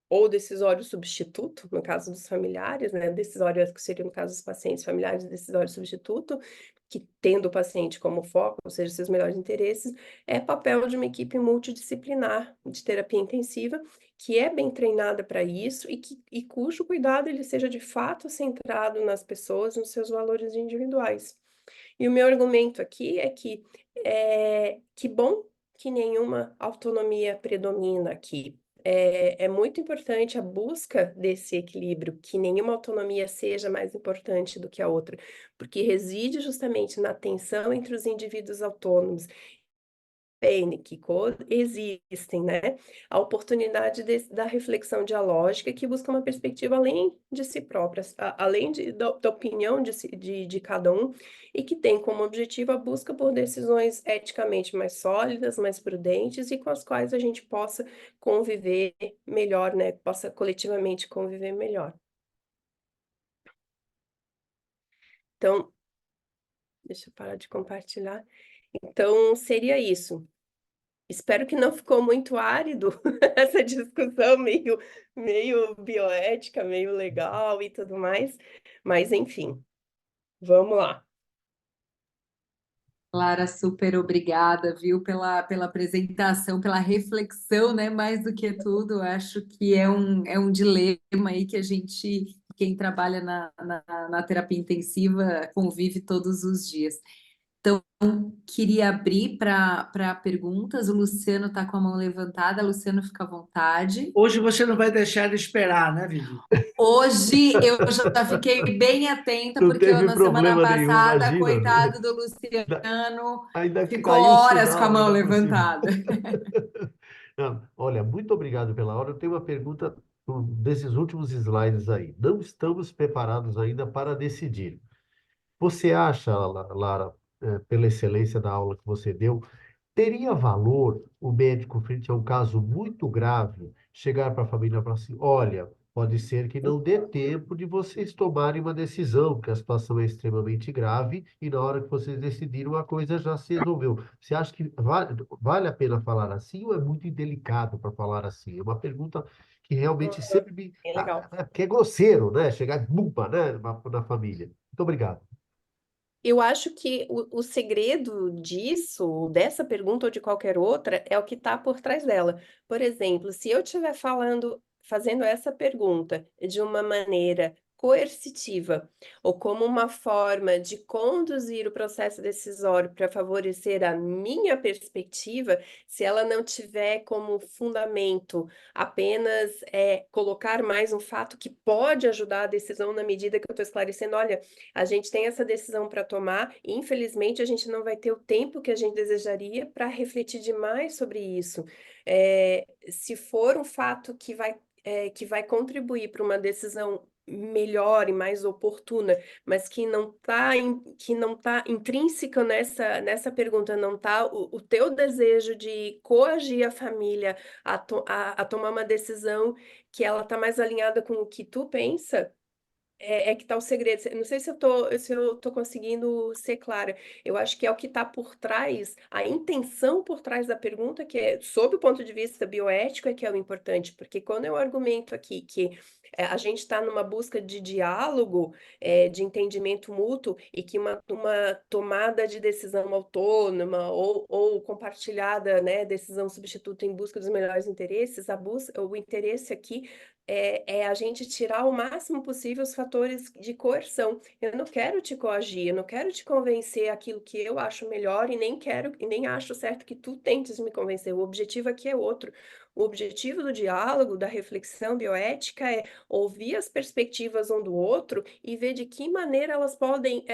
ou decisório substituto, no caso dos familiares, né? Decisório que seria no caso dos pacientes familiares, decisório substituto, que tendo o paciente como foco, ou seja, seus melhores interesses, é papel de uma equipe multidisciplinar de terapia intensiva, que é bem treinada para isso e cujo cuidado ele seja de fato centrado nas pessoas, nos seus valores individuais. E o meu argumento aqui é que bom que nenhuma autonomia predomina aqui. É muito importante a busca desse equilíbrio, que nenhuma autonomia seja mais importante do que a outra, porque reside justamente na tensão entre os indivíduos autônomos que coexistem, né? A oportunidade da reflexão dialógica que busca uma perspectiva além de si própria, além da opinião de cada um, e que tem como objetivo a busca por decisões eticamente mais sólidas, mais prudentes e com as quais a gente possa conviver melhor, né? Possa coletivamente conviver melhor. Então, deixa eu parar de compartilhar. Então, seria isso. Espero que não ficou muito árido essa discussão meio bioética, meio legal e tudo mais, mas enfim, vamos lá. Clara, super obrigada, viu, pela apresentação, pela reflexão, né? Mais do que tudo, eu acho que é um dilema aí que a gente, quem trabalha na terapia intensiva, convive todos os dias. Então, queria abrir para perguntas. O Luciano está com a mão levantada. Luciano, fica à vontade. Hoje você não vai deixar ele esperar, né, Vivi? Hoje eu já fiquei bem atenta, Não porque teve na semana problema nenhum, passada, imagina. coitado do Luciano, Ainda ficou caiu o horas com a sinal mão ainda por cima. levantada. Não, olha, muito obrigado pela hora. Eu tenho uma pergunta desses últimos slides aí. Não estamos preparados ainda para decidir. Você acha, Lara, pela excelência da aula que você deu, teria valor o médico, frente a um caso muito grave, chegar para a família e falar assim: olha, pode ser que não dê tempo de vocês tomarem uma decisão, porque a situação é extremamente grave e na hora que vocês decidiram a coisa já se resolveu. Você acha que vale a pena falar assim ou é muito indelicado para falar assim? É uma pergunta que realmente sempre me... Bem legal. que é grosseiro, né? Chegar bumba, né? Na família. Muito obrigado. Eu acho que o segredo disso, dessa pergunta ou de qualquer outra, é o que está por trás dela. Por exemplo, se eu estiver fazendo essa pergunta de uma maneira coercitiva, ou como uma forma de conduzir o processo decisório para favorecer a minha perspectiva, se ela não tiver como fundamento apenas colocar mais um fato que pode ajudar a decisão na medida que eu estou esclarecendo, olha, a gente tem essa decisão para tomar e, infelizmente, a gente não vai ter o tempo que a gente desejaria para refletir demais sobre isso. Se for um fato que vai contribuir para uma decisão melhor e mais oportuna, mas que não tá intrínseca nessa pergunta, não está o teu desejo de coagir a família a tomar uma decisão que ela está mais alinhada com o que tu pensa, É que tá o segredo. Não sei se eu tô conseguindo ser clara. Eu acho que é o que está por trás, a intenção por trás da pergunta, que é, sob o ponto de vista bioético, é que é o importante. Porque quando eu argumento aqui que a gente está numa busca de diálogo, de entendimento mútuo, e que uma tomada de decisão autônoma ou compartilhada, né, decisão substituta em busca dos melhores interesses, o interesse aqui é a gente tirar o máximo possível os fatores de coerção. Eu não quero te coagir, eu não quero te convencer aquilo que eu acho melhor e nem acho certo que tu tentes me convencer. O objetivo aqui é outro. O objetivo do diálogo, da reflexão bioética é ouvir as perspectivas um do outro e ver de que maneira elas podem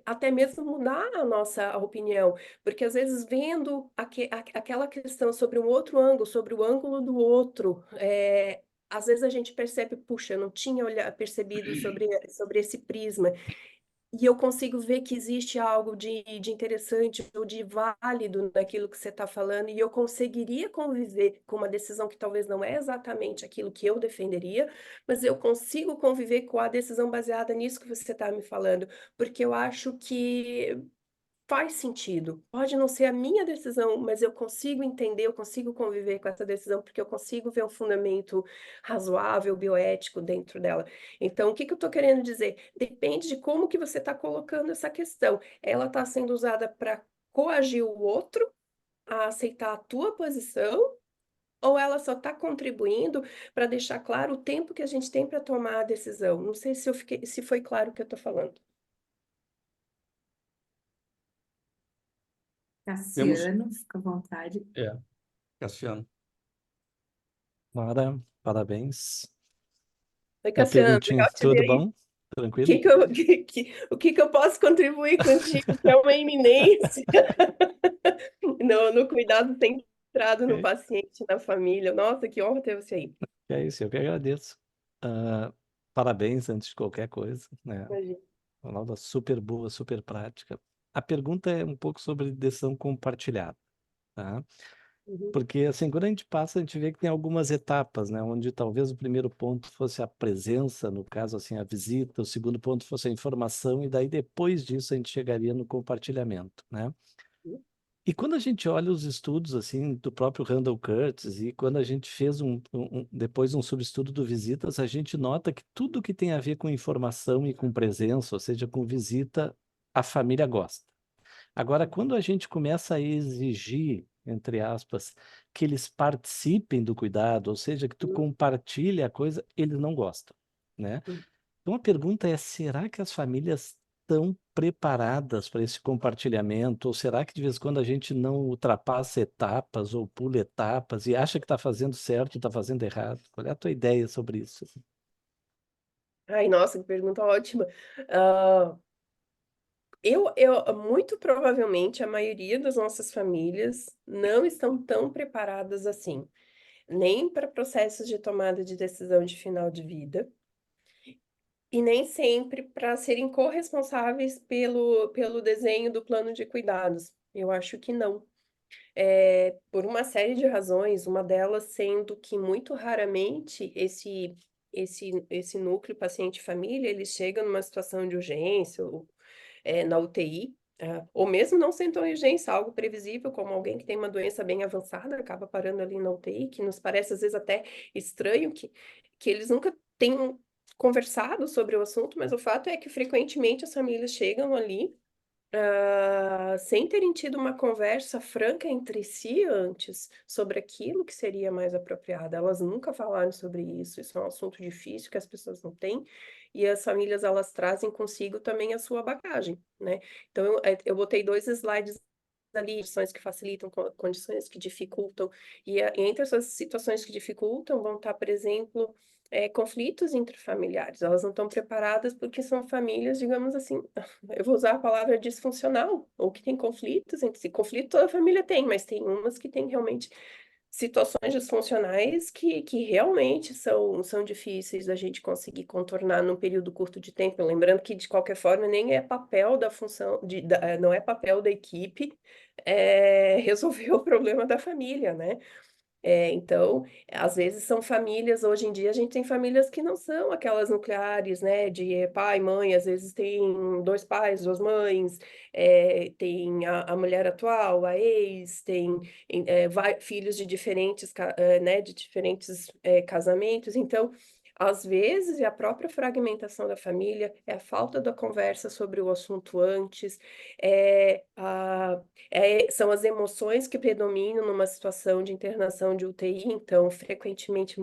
até mesmo mudar a nossa opinião. Porque às vezes vendo aquela questão sobre um outro ângulo, sobre o ângulo do outro, às vezes a gente percebe, puxa, eu não tinha percebido sobre esse prisma, e eu consigo ver que existe algo de interessante ou de válido naquilo que você está falando, e eu conseguiria conviver com uma decisão que talvez não é exatamente aquilo que eu defenderia, mas eu consigo conviver com a decisão baseada nisso que você está me falando, porque eu acho que faz sentido. Pode não ser a minha decisão, mas eu consigo entender, eu consigo conviver com essa decisão, porque eu consigo ver um fundamento razoável, bioético dentro dela. Então, o que eu estou querendo dizer? Depende de como que você está colocando essa questão. Ela está sendo usada para coagir o outro a aceitar a tua posição, ou ela só está contribuindo para deixar claro o tempo que a gente tem para tomar a decisão? Não sei se foi claro o que eu estou falando. Temos, Cassiano, fica à vontade. Cassiano. Mara, parabéns. Oi, E a Cassiano, perguntinha, legal te ver tudo aí. bom? O Tranquilo? que que eu posso contribuir contigo, que é uma eminência no cuidado centrado no É, paciente, na família. Nossa, que honra ter você aí. é isso, eu que agradeço. Ah, parabéns antes de qualquer coisa, né? Imagina. Uma aula super boa, super prática. A pergunta é um pouco sobre decisão compartilhada, tá? Uhum. Porque, assim, quando a gente passa, a gente vê que tem algumas etapas, né? Onde talvez o primeiro ponto fosse a presença, no caso, assim, a visita, o segundo ponto fosse a informação, e daí depois disso a gente chegaria no compartilhamento, né? E quando a gente olha os estudos assim do próprio Randall Curtis e quando a gente fez depois um subestudo do Visitas, a gente nota que tudo que tem a ver com informação e com presença, ou seja, com visita, a família gosta. Agora, quando a gente começa a exigir, entre aspas, que eles participem do cuidado, ou seja, que tu compartilhe a coisa, eles não gostam, né? Então a pergunta é: será que as famílias estão preparadas para esse compartilhamento? Ou será que de vez em quando a gente não ultrapassa etapas ou pula etapas e acha que está fazendo certo e está fazendo errado? Qual é a tua ideia sobre isso? Ai, nossa, que pergunta ótima. Muito provavelmente a maioria das nossas famílias não estão tão preparadas assim, nem para processos de tomada de decisão de final de vida, e nem sempre para serem corresponsáveis pelo desenho do plano de cuidados. Eu acho que não. Por uma série de razões, uma delas sendo que muito raramente esse núcleo paciente-família, ele chega numa situação de urgência, ou, na UTI, ou mesmo não sendo tão urgência, algo previsível, como alguém que tem uma doença bem avançada, acaba parando ali na UTI, que nos parece às vezes até estranho que eles nunca tenham conversado sobre o assunto, mas o fato é que frequentemente as famílias chegam ali sem terem tido uma conversa franca entre si antes sobre aquilo que seria mais apropriado. Elas nunca falaram sobre isso. Isso é um assunto difícil que as pessoas não têm, e as famílias elas trazem consigo também a sua bagagem, né? Então eu botei 2 slides ali, condições que facilitam, condições que dificultam, e entre essas situações que dificultam vão estar, por exemplo, conflitos intrafamiliares. Elas não estão preparadas porque são famílias, digamos assim, eu vou usar a palavra disfuncional, ou que tem conflitos entre si. Conflito toda família tem, mas tem umas que têm realmente situações disfuncionais que realmente são difíceis da gente conseguir contornar num período curto de tempo. Lembrando que, de qualquer forma, nem é papel da função, não é papel da equipe resolver o problema da família, né? Então, às vezes são famílias, hoje em dia a gente tem famílias que não são aquelas nucleares, né, de pai, mãe, às vezes tem 2 pais, 2 mães, tem a mulher atual, a ex, tem filhos de diferentes, né, de diferentes casamentos, então, às vezes, é a própria fragmentação da família, é a falta da conversa sobre o assunto antes, são as emoções que predominam numa situação de internação de UTI, então, frequentemente,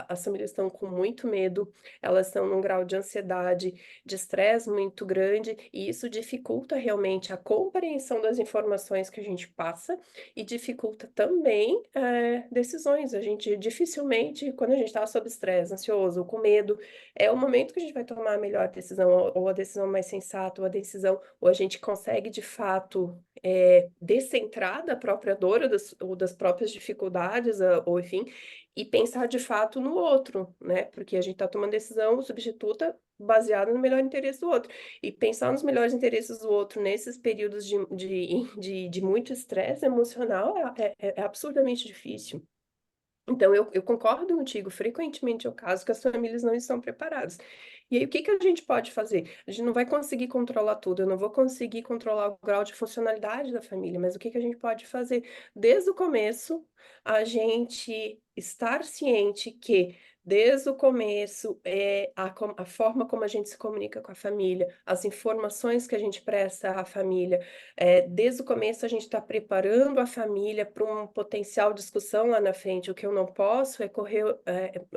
as famílias estão com muito medo, elas estão num grau de ansiedade, de estresse muito grande, e isso dificulta realmente a compreensão das informações que a gente passa e dificulta também decisões. A gente dificilmente, quando a gente está sob estresse, ansioso, ou com medo, é o momento que a gente vai tomar a melhor decisão, ou a decisão mais sensata, ou a decisão, ou a gente consegue de fato descentrar da própria dor ou das próprias dificuldades, ou enfim, e pensar de fato no outro, né? Porque a gente está tomando decisão substituta baseada no melhor interesse do outro. E pensar nos melhores interesses do outro nesses períodos de muito estresse emocional é absurdamente difícil. Então, eu concordo contigo, frequentemente é o caso que as famílias não estão preparadas. E aí, o que que a gente pode fazer? A gente não vai conseguir controlar tudo, eu não vou conseguir controlar o grau de funcionalidade da família, mas o que que a gente pode fazer? Desde o começo, a gente estar ciente que, desde o começo, a forma como a gente se comunica com a família, as informações que a gente presta à família, desde o começo a gente está preparando a família para uma potencial discussão lá na frente. O que eu não posso é correr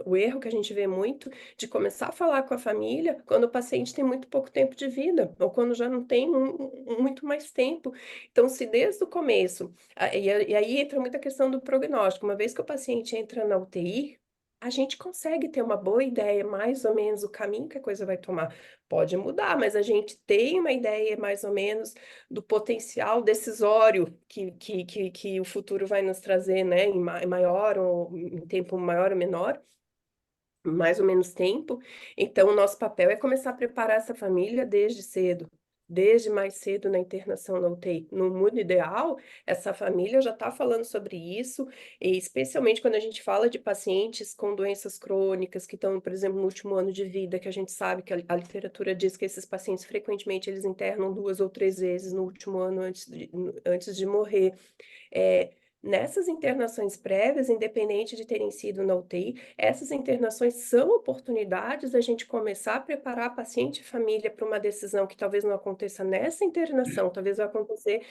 o erro que a gente vê muito de começar a falar com a família quando o paciente tem muito pouco tempo de vida, ou quando já não tem muito mais tempo. Então, se desde o começo, e aí entra muita questão do prognóstico, uma vez que o paciente entra na UTI, a gente consegue ter uma boa ideia, mais ou menos, o caminho que a coisa vai tomar. Pode mudar, mas a gente tem uma ideia, mais ou menos, do potencial decisório que o futuro vai nos trazer, né, em maior ou em tempo maior ou menor, mais ou menos tempo. Então, o nosso papel é começar a preparar essa família desde cedo, desde mais cedo na internação na UTI. No mundo ideal, essa família já está falando sobre isso, e especialmente quando a gente fala de pacientes com doenças crônicas que estão, por exemplo, no último ano de vida, que a gente sabe que a literatura diz que esses pacientes frequentemente eles internam 2 ou 3 vezes no último ano antes de morrer. Nessas internações prévias, independente de terem sido na UTI, essas internações são oportunidades da gente começar a preparar paciente e família para uma decisão que talvez não aconteça nessa internação, talvez vai acontecer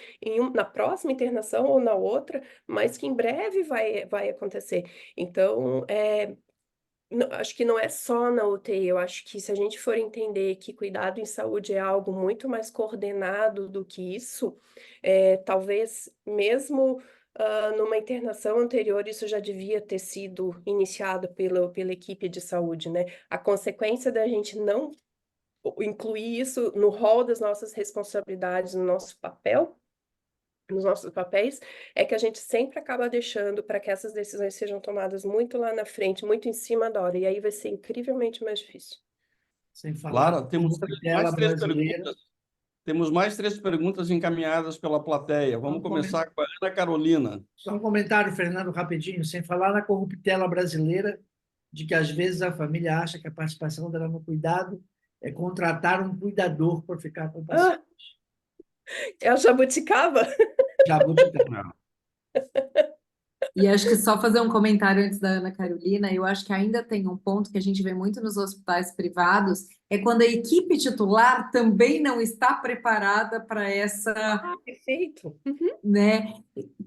na próxima internação ou na outra, mas que em breve vai acontecer. Então, acho que não é só na UTI, eu acho que se a gente for entender que cuidado em saúde é algo muito mais coordenado do que isso, talvez mesmo numa internação anterior isso já devia ter sido iniciado pela equipe de saúde, né? A consequência da gente não incluir isso no rol das nossas responsabilidades, no nosso papel, nos nossos papéis, é que a gente sempre acaba deixando para que essas decisões sejam tomadas muito lá na frente, muito em cima da hora, e aí vai ser incrivelmente mais difícil. Sem falar Lara, na temos corruptela mais 3 brasileira. perguntas. Temos mais 3 perguntas encaminhadas pela plateia. Vamos começar com a Ana Carolina. Só um comentário, Fernando, rapidinho, sem falar na corruptela brasileira, de que às vezes a família acha que a participação dela no cuidado é contratar um cuidador para ficar com o paciente. É a jabuticaba? Jabuticaba. E acho que só fazer um comentário antes da Ana Carolina, eu acho que ainda tem um ponto que a gente vê muito nos hospitais privados, é quando a equipe titular também não está preparada para essa, Perfeito. né?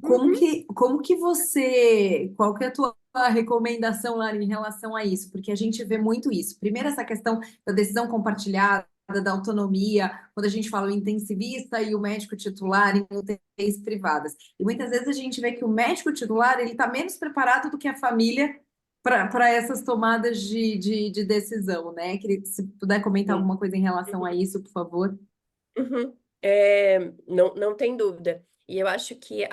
Como que você, qual que é a tua recomendação lá em relação a isso? Porque a gente vê muito isso. Primeiro, essa questão da decisão compartilhada, da autonomia, quando a gente fala o intensivista e o médico titular em UTIs privadas. E muitas vezes a gente vê que o médico titular ele está menos preparado do que a família para essas tomadas de decisão, né? Queria que se puder comentar alguma coisa em relação a isso, por favor. Uhum. Não tem dúvida. E eu acho que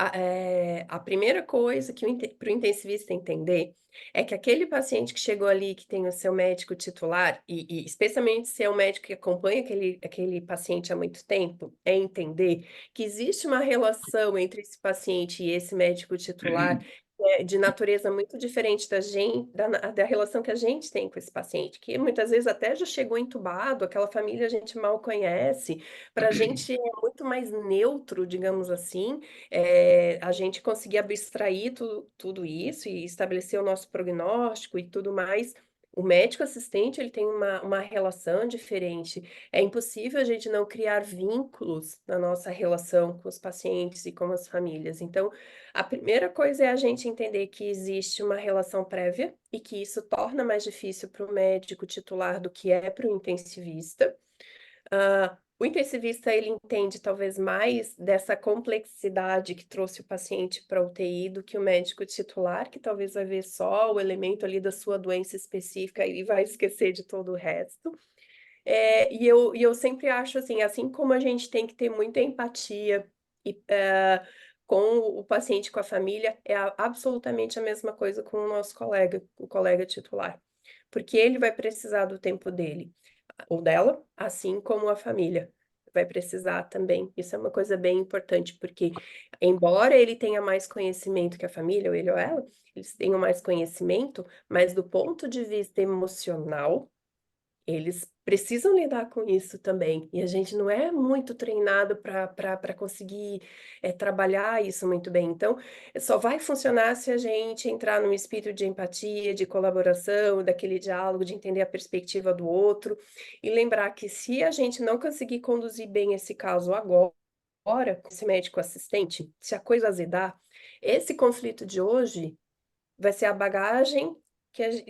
a primeira coisa que para o intensivista entender é que aquele paciente que chegou ali, que tem o seu médico titular, e especialmente se é um médico que acompanha aquele paciente há muito tempo, é entender que existe uma relação entre esse paciente e esse médico titular de natureza muito diferente da gente, da relação que a gente tem com esse paciente, que muitas vezes até já chegou entubado, aquela família a gente mal conhece, para a gente é muito mais neutro, digamos assim, a gente conseguir abstrair tudo isso e estabelecer o nosso prognóstico e tudo mais. O médico assistente, ele tem uma relação diferente. É impossível a gente não criar vínculos na nossa relação com os pacientes e com as famílias. Então, a primeira coisa é a gente entender que existe uma relação prévia e que isso torna mais difícil para o médico titular do que é para o intensivista. O intensivista, ele entende talvez mais dessa complexidade que trouxe o paciente para a UTI do que o médico titular, que talvez vai ver só o elemento ali da sua doença específica e vai esquecer de todo o resto. E eu sempre acho assim como a gente tem que ter muita empatia com o paciente, com a família, absolutamente a mesma coisa com o nosso colega, o colega titular. Porque ele vai precisar do tempo dele ou dela, assim como a família vai precisar também. Isso é uma coisa bem importante, porque embora ele tenha mais conhecimento que a família, ou ele ou ela, eles tenham mais conhecimento, mas do ponto de vista emocional, eles precisam lidar com isso também. E a gente não é muito treinado para conseguir trabalhar isso muito bem. Então, só vai funcionar se a gente entrar num espírito de empatia, de colaboração, daquele diálogo, de entender a perspectiva do outro. E lembrar que se a gente não conseguir conduzir bem esse caso agora, com esse médico assistente, se a coisa azedar, esse conflito de hoje vai ser a bagagem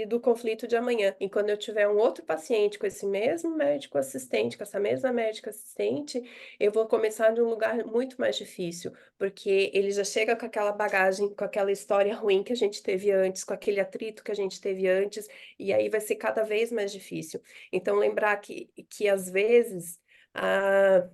do conflito de amanhã. E quando eu tiver um outro paciente com esse mesmo médico assistente, com essa mesma médica assistente, eu vou começar de um lugar muito mais difícil, porque ele já chega com aquela bagagem, com aquela história ruim que a gente teve antes, com aquele atrito que a gente teve antes, e aí vai ser cada vez mais difícil. Então, lembrar que às vezes a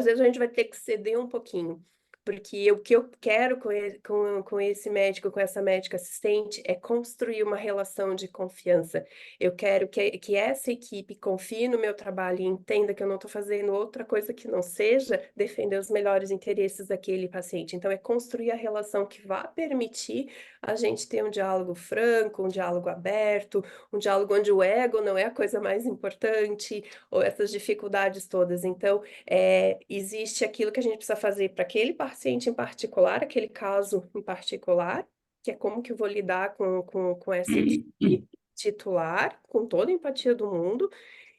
gente vai ter que ceder um pouquinho. Porque o que eu quero com esse médico, com essa médica assistente, é construir uma relação de confiança. Eu quero que essa equipe confie no meu trabalho e entenda que eu não estou fazendo outra coisa que não seja defender os melhores interesses daquele paciente. Então, é construir a relação que vá permitir a gente ter um diálogo franco, um diálogo aberto, um diálogo onde o ego não é a coisa mais importante, ou essas dificuldades todas. Então, existe aquilo que a gente precisa fazer para aquele paciente em particular, aquele caso em particular, que é como que eu vou lidar com essa equipe titular, com toda a empatia do mundo,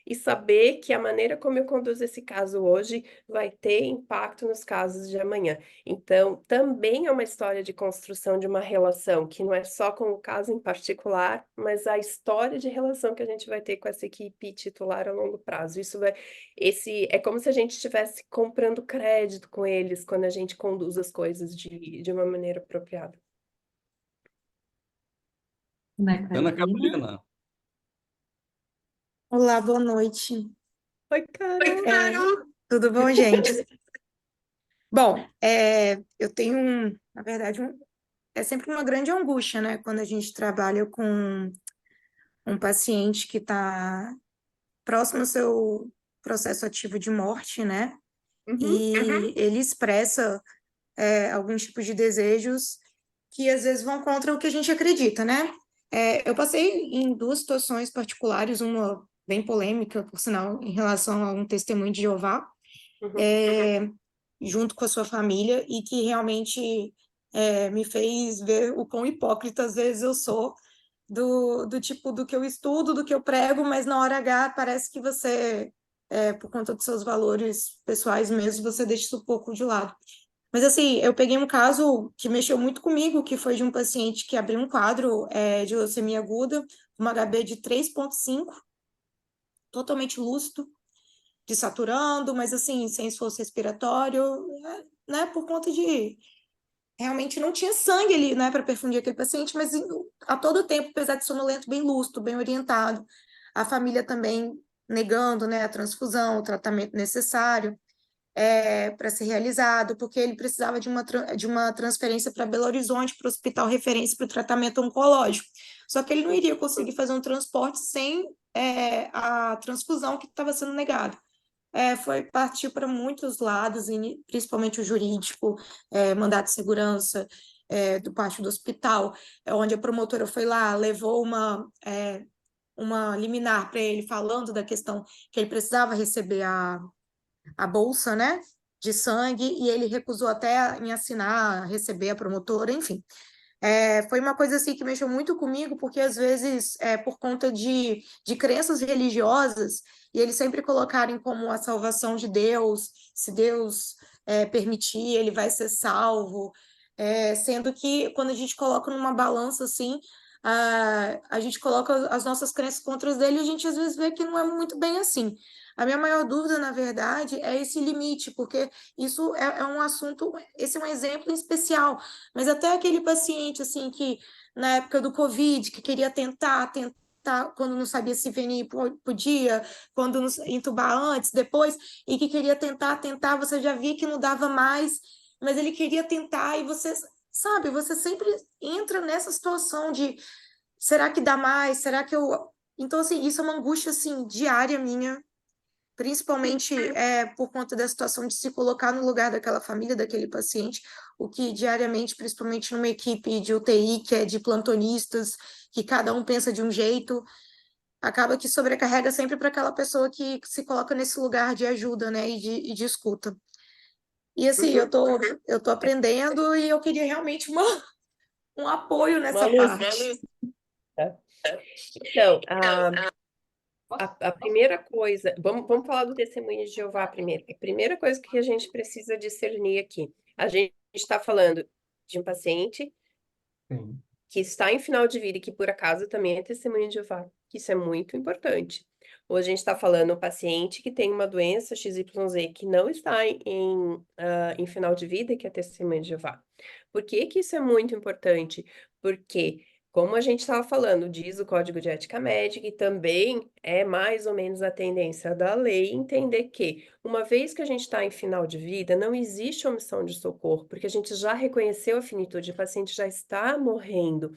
e saber que a maneira como eu conduzo esse caso hoje vai ter impacto nos casos de amanhã. Então, também é uma história de construção de uma relação, que não é só com o caso em particular, mas a história de relação que a gente vai ter com essa equipe titular a longo prazo. É como se a gente estivesse comprando crédito com eles quando a gente conduz as coisas de uma maneira apropriada. Ana Carolina, Olá, boa noite. Oi, Carol! Tudo bom, gente? Bom, eu tenho, na verdade, é sempre uma grande angústia, né? Quando a gente trabalha com um paciente que está próximo ao seu processo ativo de morte, né? E ele expressa alguns tipos de desejos que às vezes vão contra o que a gente acredita, né? Eu passei em duas situações particulares, uma bem polêmica, por sinal, em relação a um testemunho de Jeová, junto com a sua família, e que realmente me fez ver o quão hipócrita às vezes eu sou, do tipo do que eu estudo, do que eu prego, mas na hora H parece que você, por conta dos seus valores pessoais mesmo, você deixa isso um pouco de lado. Mas assim, eu peguei um caso que mexeu muito comigo, que foi de um paciente que abriu um quadro de leucemia aguda, uma HB de 3,5, totalmente lúcido, desaturando, mas assim, sem esforço respiratório, né, por conta de realmente não tinha sangue ali, né, para perfundir aquele paciente, mas a todo tempo, apesar de sonolento, bem lúcido, bem orientado, a família também negando, né, a transfusão, o tratamento necessário para ser realizado, porque ele precisava de uma transferência para Belo Horizonte, para o hospital referência para o tratamento oncológico. Só que ele não iria conseguir fazer um transporte sem a transfusão que estava sendo negada. Partiu para muitos lados, principalmente o jurídico, mandado de segurança, do pátio do hospital, onde a promotora foi lá, levou uma liminar para ele falando da questão que ele precisava receber a bolsa, né, de sangue, e ele recusou até em assinar, receber a promotora, enfim. Foi uma coisa assim que mexeu muito comigo, porque às vezes, por conta de crenças religiosas, e eles sempre colocarem como a salvação de Deus, se Deus permitir, ele vai ser salvo, sendo que quando a gente coloca numa balança assim, a gente coloca as nossas crenças contra as dele, e a gente às vezes vê que não é muito bem assim. A minha maior dúvida, na verdade, é esse limite, porque isso é um assunto, esse é um exemplo em especial, mas até aquele paciente, assim, que na época do Covid, que queria tentar, quando não sabia se venir podia, quando entubar antes, depois, e que queria tentar, você já via que não dava mais, mas ele queria tentar, e você, sabe, você sempre entra nessa situação de, será que dá mais? Será que eu... Então, assim, isso é uma angústia, assim, diária minha, principalmente por conta da situação de se colocar no lugar daquela família, daquele paciente, o que diariamente, principalmente numa equipe de UTI, que é de plantonistas, que cada um pensa de um jeito, acaba que sobrecarrega sempre para aquela pessoa que se coloca nesse lugar de ajuda, né, e de escuta. E assim, eu tô aprendendo e eu queria realmente um apoio nessa Uma luz, parte. tá? Então, a primeira coisa, vamos falar do testemunho de Jeová primeiro. A primeira coisa que a gente precisa discernir aqui, a gente está falando de um paciente Sim. que está em final de vida e que por acaso também é testemunho de Jeová, que isso é muito importante. Ou a gente está falando um paciente que tem uma doença XYZ que não está em final de vida e que é testemunho de Jeová. Por que que isso é muito importante? Porque, como a gente estava falando, diz o Código de Ética Médica, e também é mais ou menos a tendência da lei entender que, uma vez que a gente está em final de vida, não existe omissão de socorro, porque a gente já reconheceu a finitude, o paciente já está morrendo.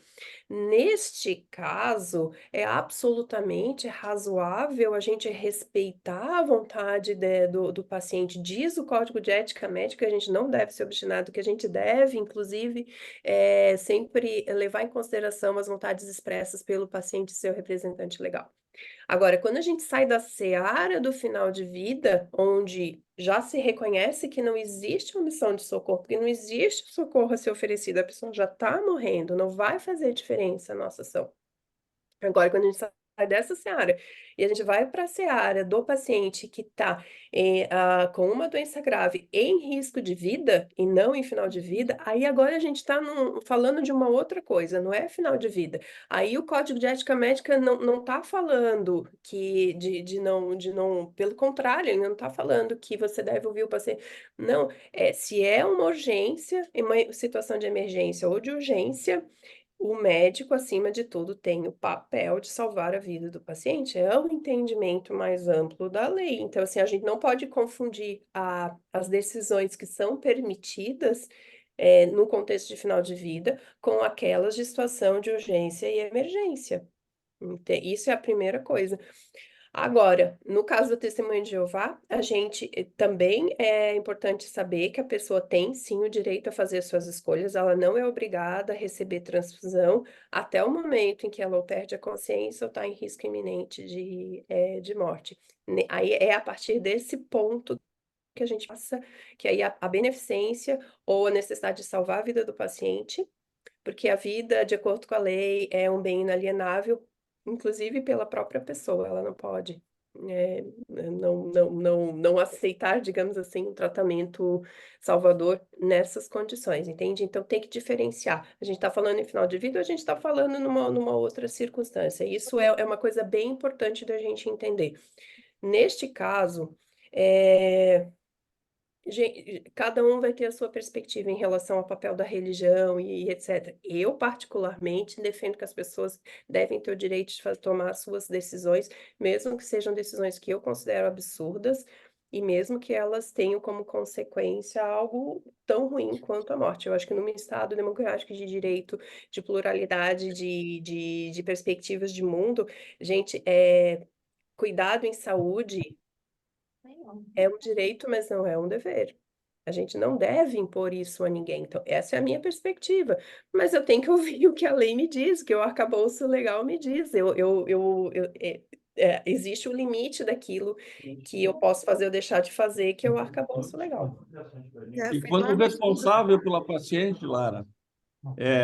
Neste caso, é absolutamente razoável a gente respeitar a vontade do paciente. Diz o Código de Ética Médica que a gente não deve ser obstinado, que a gente deve, inclusive, sempre levar em consideração as vontades expressas pelo paciente e seu representante legal. Agora, quando a gente sai da seara do final de vida, onde já se reconhece que não existe omissão de socorro, porque não existe socorro a ser oferecido, a pessoa já está morrendo, não vai fazer diferença a nossa ação. Agora, quando a gente sai dessa seara e a gente vai para a seara do paciente que está com uma doença grave em risco de vida e não em final de vida, aí agora a gente está falando de uma outra coisa, não é final de vida. Aí o Código de Ética Médica não está falando que de não, pelo contrário, ele não está falando que você deve ouvir o paciente. Não, se é uma urgência, em uma situação de emergência ou de urgência, o médico, acima de tudo, tem o papel de salvar a vida do paciente. É o entendimento mais amplo da lei. Então, assim, a gente não pode confundir as decisões que são permitidas no contexto de final de vida com aquelas de situação de urgência e emergência. Isso é a primeira coisa. Agora, no caso do testemunho de Jeová, a gente também é importante saber que a pessoa tem sim o direito a fazer suas escolhas, ela não é obrigada a receber transfusão até o momento em que ela ou perde a consciência ou está em risco iminente de morte. Aí é a partir desse ponto que a gente passa, que aí a beneficência ou a necessidade de salvar a vida do paciente, porque a vida, de acordo com a lei, é um bem inalienável, inclusive pela própria pessoa, ela não pode não aceitar, digamos assim, um tratamento salvador nessas condições, entende? Então tem que diferenciar. A gente está falando em final de vida ou a gente está falando numa outra circunstância. Isso é uma coisa bem importante da gente entender. Neste caso, cada um vai ter a sua perspectiva em relação ao papel da religião e etc. Eu, particularmente, defendo que as pessoas devem ter o direito de tomar as suas decisões, mesmo que sejam decisões que eu considero absurdas, e mesmo que elas tenham como consequência algo tão ruim quanto a morte. Eu acho que num Estado democrático de direito, de pluralidade, de perspectivas de mundo, gente, cuidado em saúde é um direito, mas não é um dever. A gente não deve impor isso a ninguém. Então, essa é a minha perspectiva. Mas eu tenho que ouvir o que a lei me diz, o que o arcabouço legal me diz. Existe o limite daquilo que eu posso fazer ou deixar de fazer, que é o arcabouço legal. E quando responsável pela paciente, Lara,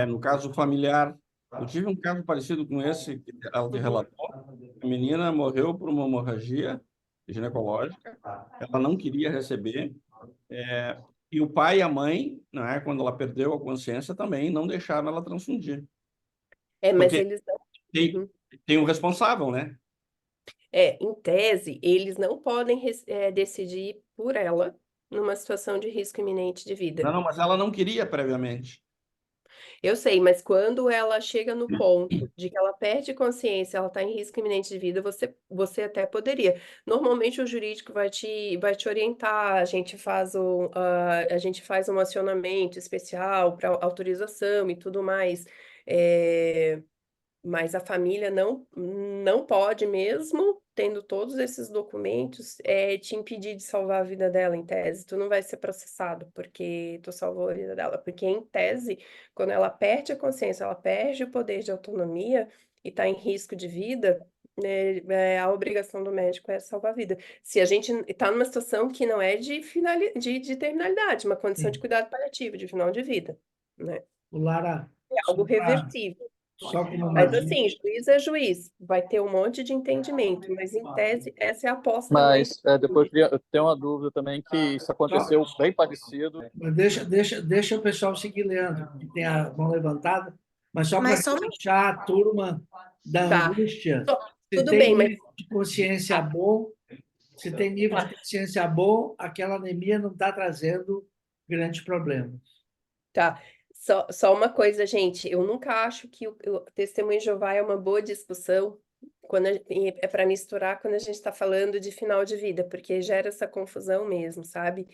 no caso familiar, eu tive um caso parecido com esse que ela te relatou. A menina morreu por uma hemorragia ginecológica, ela não queria receber, e o pai e a mãe, né, quando ela perdeu a consciência, também não deixaram ela transfundir. Mas Porque eles não. tem, Uhum. tem um responsável, né? Em tese, eles não podem decidir por ela numa situação de risco iminente de vida. Não, mas ela não queria previamente. Eu sei, mas quando ela chega no ponto de que ela perde consciência, ela está em risco iminente de vida, você até poderia. Normalmente o jurídico vai te orientar, a gente faz um acionamento especial para autorização e tudo mais. Mas a família não pode, mesmo tendo todos esses documentos, te impedir de salvar a vida dela, em tese. Tu não vai ser processado porque tu salvou a vida dela. Porque, em tese, quando ela perde a consciência, ela perde o poder de autonomia e está em risco de vida, a obrigação do médico é salvar a vida. Se a gente está numa situação que não é de terminalidade, uma condição de cuidado paliativo, de final de vida, né? Lara, É algo reversível. só como uma Mas dica, assim, juiz é juiz, vai ter um monte de entendimento, mas em tese, essa é a aposta da lei. Mas depois eu tenho uma dúvida também que isso aconteceu bem parecido. mas deixa o pessoal seguir, Leandro, que tem a mão levantada, mas só para Mas só uma deixar a turma da Tá. angústia, se Tudo tem bem, mas nível de consciência bom, se tem nível de consciência bom, aquela anemia não está trazendo grandes problemas. tá. Só uma coisa, gente, eu nunca acho que o testemunho de Jeová é uma boa discussão é para misturar quando a gente está falando de final de vida, porque gera essa confusão mesmo, sabe?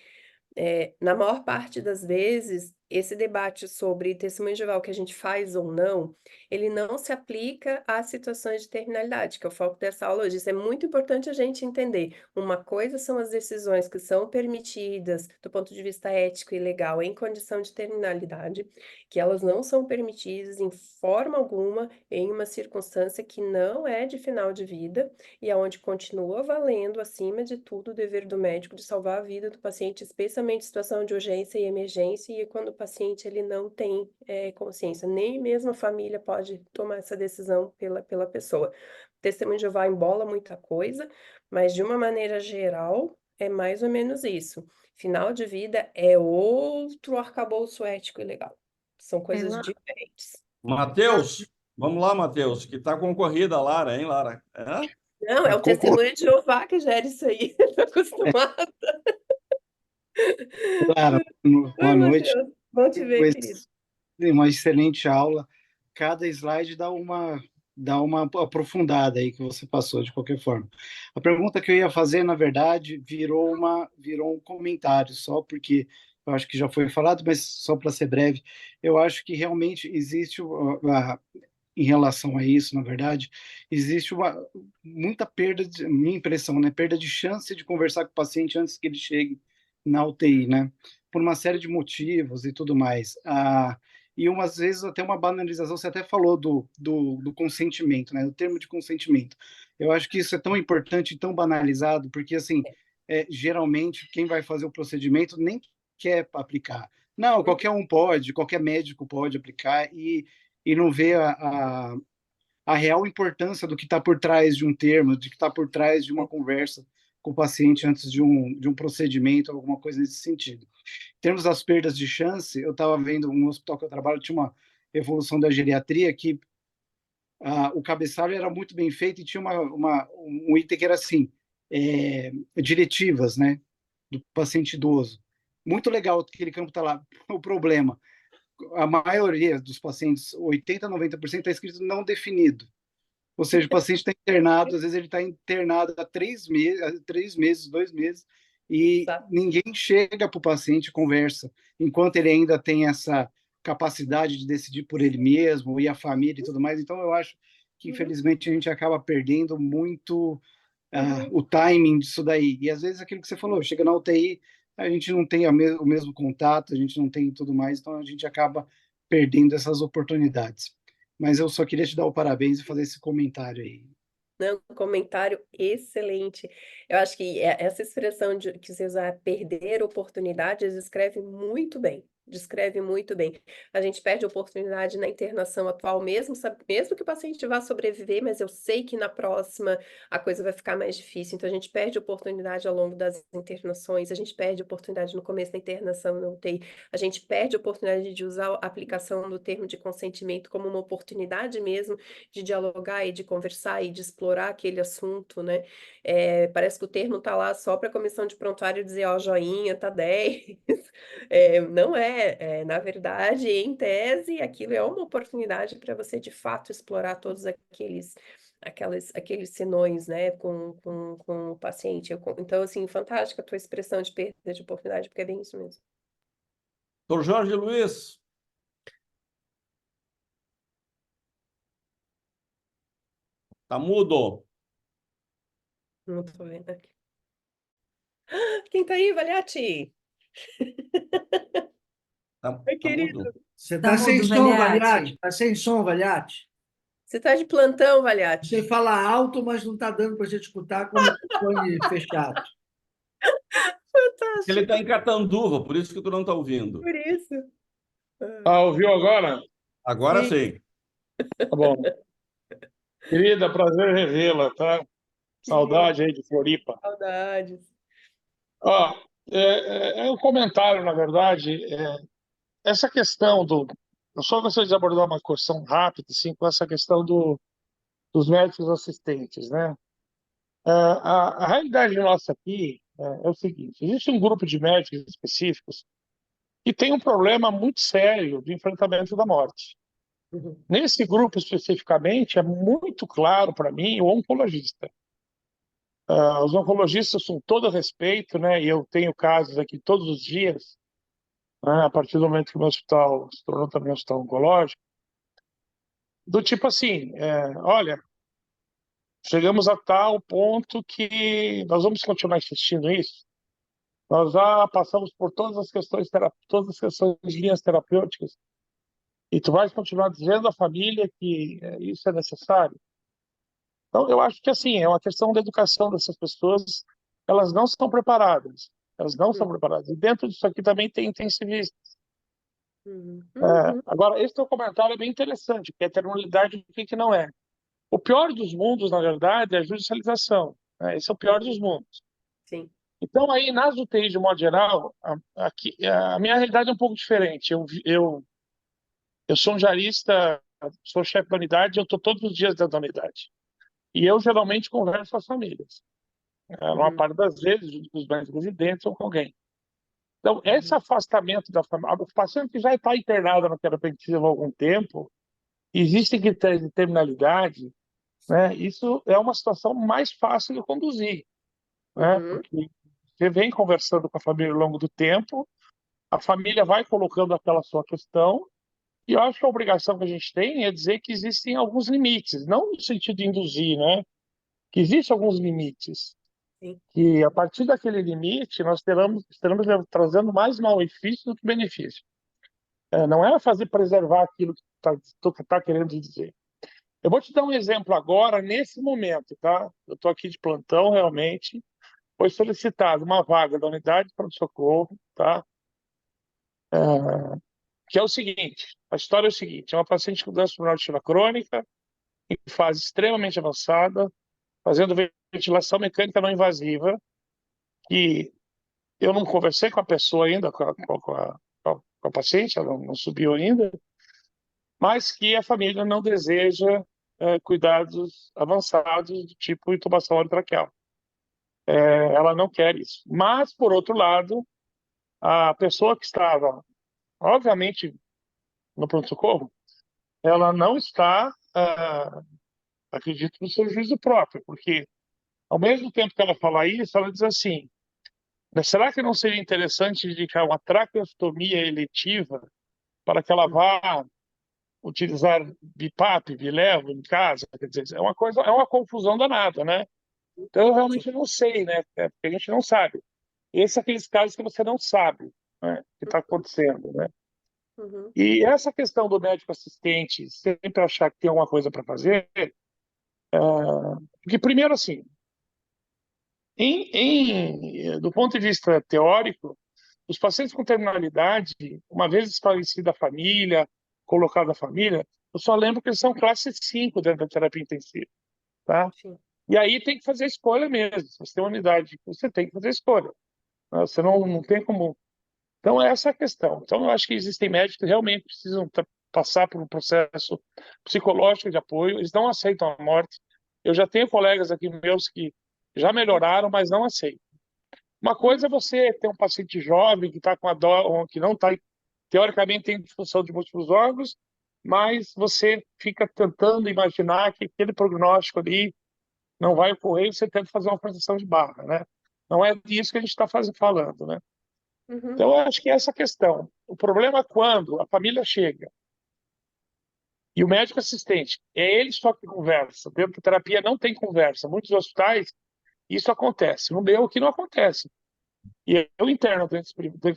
Na maior parte das vezes, esse debate sobre testemunho de Jeová, o que a gente faz ou não, ele não se aplica às situações de terminalidade, que é o foco dessa aula hoje. Isso é muito importante a gente entender. Uma coisa são as decisões que são permitidas do ponto de vista ético e legal em condição de terminalidade, que elas não são permitidas em forma alguma em uma circunstância que não é de final de vida, e aonde continua valendo, acima de tudo, o dever do médico de salvar a vida do paciente, especialmente em situação de urgência e emergência, e quando o paciente ele não tem consciência. Nem mesmo a família pode tomar essa decisão pela pessoa. O testemunho de Jeová embola muita coisa, mas de uma maneira geral, é mais ou menos isso. Final de vida é outro arcabouço ético e legal. São coisas Ela- diferentes. Matheus, vamos lá, Matheus, que está concorrida a Lara, hein, Lara? Não, é o testemunho de Jeová que gera isso aí. Tô acostumada. Clara, Oi, boa noite. Matheus. Bom te ver, Foi querido. uma excelente aula. Cada slide dá uma aprofundada aí que você passou, de qualquer forma. A pergunta que eu ia fazer, na verdade, virou um comentário, só porque eu acho que já foi falado, mas só para ser breve, eu acho que realmente existe, em relação a isso, na verdade, existe muita perda, minha impressão, né? Perda de chance de conversar com o paciente antes que ele chegue na UTI, né? Por uma série de motivos e tudo mais. E umas vezes até uma banalização, você até falou do consentimento, né? O termo de consentimento. Eu acho que isso é tão importante e tão banalizado, porque, assim, geralmente, quem vai fazer o procedimento nem quer aplicar. Não, qualquer um pode, qualquer médico pode aplicar e não vê a real importância do que está por trás de um termo, de que está por trás de uma conversa com o paciente antes de um procedimento, alguma coisa nesse sentido. Em termos das perdas de chance, eu estava vendo um hospital que eu trabalho, tinha uma evolução da geriatria que o cabeçalho era muito bem feito e tinha um item que era assim, diretivas, né, do paciente idoso. Muito legal aquele campo está lá. O problema, a maioria dos pacientes, 80%, 90%, está escrito não definido. Ou seja, o paciente está internado, às vezes ele está internado há 3 meses, 2 meses, e ninguém chega para o paciente e conversa, enquanto ele ainda tem essa capacidade de decidir por ele mesmo, e a família e tudo mais. Então, eu acho que, infelizmente, a gente acaba perdendo muito o timing disso daí. E, às vezes, aquilo que você falou, chega na UTI, a gente não tem o mesmo contato, a gente não tem tudo mais, então a gente acaba perdendo essas oportunidades. Mas eu só queria te dar o parabéns e fazer esse comentário aí. Não, um comentário excelente. Eu acho que essa expressão que você usa, perder oportunidades, descreve muito bem. Descreve muito bem. A gente perde oportunidade na internação atual mesmo, sabe? Mesmo que o paciente vá sobreviver, mas eu sei que na próxima a coisa vai ficar mais difícil. Então a gente perde oportunidade ao longo das internações, a gente perde oportunidade no começo da internação na UTI, a gente perde oportunidade de usar a aplicação do termo de consentimento como uma oportunidade mesmo de dialogar e de conversar e de explorar aquele assunto, né? Parece que o termo está lá só para a comissão de prontuário dizer, ó, joinha, tá 10. Não na verdade, em tese, aquilo é uma oportunidade para você, de fato, explorar todos aqueles senões, né, com o paciente. Então, assim, fantástica a tua expressão de perda de oportunidade, porque é bem isso mesmo. Doutor Jorge Luiz. Tá mudo. Não tô vendo aqui. Quem tá aí, Valiati? Tá Oi, querido. mudo. Você Tá está sem mudo, som, Valiati. Valiati? Está sem som, Valiati? Você tá de plantão, Valiati? Você fala alto, mas não está dando para a gente escutar com o microfone fechado. Ele Fantástico, está em Catanduva, por isso que tu não está ouvindo. por isso. Ouviu agora? Agora Sim. sim. Tá bom. Querida, prazer revê-la, tá? Saudade aí de Floripa. Saudades. Ó, um comentário, na verdade, essa questão do... Eu só gostaria de abordar uma questão rápida, assim, com essa questão dos médicos assistentes, né? A realidade nossa aqui é o seguinte, existe um grupo de médicos específicos que tem um problema muito sério de enfrentamento da morte. Uhum. Nesse grupo especificamente, é muito claro para mim o oncologista. Os oncologistas, com todo respeito, né, e eu tenho casos aqui todos os dias, né, a partir do momento que o meu hospital se tornou também um hospital oncológico, do tipo assim, olha, chegamos a tal ponto que nós vamos continuar insistindo nisso. Nós já passamos por todas as questões de linhas terapêuticas e tu vais continuar dizendo à família que isso é necessário. Então, eu acho que assim, é uma questão da educação dessas pessoas, elas não estão preparadas. Elas não estão preparadas. E dentro disso aqui também tem intensivistas. Uhum. Agora, esse teu comentário é bem interessante, porque é terminalidade do que não é. O pior dos mundos, na verdade, é a judicialização, né? Esse é o pior dos mundos. Sim. Então, aí, nas UTIs, de modo geral, aqui, a minha realidade é um pouco diferente. Eu sou um diarista, sou chefe da unidade, eu estou todos os dias dentro da unidade. E eu, geralmente, converso com as famílias. Uma parte das vezes, junto com os médicos residentes ou com alguém. Então, esse afastamento da família, o paciente que já está internado na terapia intensiva há algum tempo, existem critérios de terminalidade, né? Isso é uma situação mais fácil de conduzir, né? Porque você vem conversando com a família ao longo do tempo, a família vai colocando aquela sua questão, e eu acho que a obrigação que a gente tem é dizer que existem alguns limites, não no sentido de induzir, né? Que existem alguns limites. Sim. Que a partir daquele limite nós estaremos trazendo mais malefício do que benefício. Não é preservar aquilo que tu tá querendo dizer. Eu vou te dar um exemplo agora, nesse momento, tá? Eu estou aqui de plantão, realmente. Foi solicitada uma vaga da unidade de pronto-socorro, tá? Que é o seguinte, a história é o seguinte, é uma paciente com doença pulmonar obstrutiva crônica, em fase extremamente avançada, fazendo ventilação mecânica não invasiva, que eu não conversei com a pessoa ainda, com a paciente, ela não subiu ainda, mas que a família não deseja cuidados avançados do tipo intubação orotraqueal. Ela não quer isso. Mas, por outro lado, a pessoa que estava, obviamente, no pronto-socorro, ela não está, acredito, no seu juízo próprio, porque, ao mesmo tempo que ela fala isso, ela diz assim, será que não seria interessante indicar uma traqueostomia eletiva para que ela vá utilizar BiPAP, Bilevo em casa? Quer dizer, é uma confusão danada, né? Então, eu realmente não sei, né? Porque a gente não sabe. Esses são aqueles casos que você não sabe, né, o que está acontecendo, né? Uhum. E essa questão do médico assistente sempre achar que tem alguma coisa para fazer, porque primeiro assim, do ponto de vista teórico, os pacientes com terminalidade, uma vez esclarecida a família, colocada a família, eu só lembro que eles são classe 5 dentro da terapia intensiva, tá? Sim. E aí tem que fazer escolha mesmo. Se você tem uma unidade, você tem que fazer escolha, né? Você não tem como. Então, essa é a questão. Então, eu acho que existem médicos que realmente precisam passar por um processo psicológico de apoio, eles não aceitam a morte. Eu já tenho colegas aqui meus que já melhoraram, mas não aceitam. Uma coisa é você ter um paciente jovem que está com a dor, que não está, teoricamente, tem disfunção de múltiplos órgãos, mas você fica tentando imaginar que aquele prognóstico ali não vai ocorrer e você tenta fazer uma forçação de barra, né? Não é disso que a gente está falando, né? Uhum. Então, eu acho que essa questão. O problema é quando a família chega e o médico assistente, é ele só que conversa. Dentro da terapia não tem conversa. Muitos hospitais, isso acontece. No meu, aqui não acontece. E eu interno dentro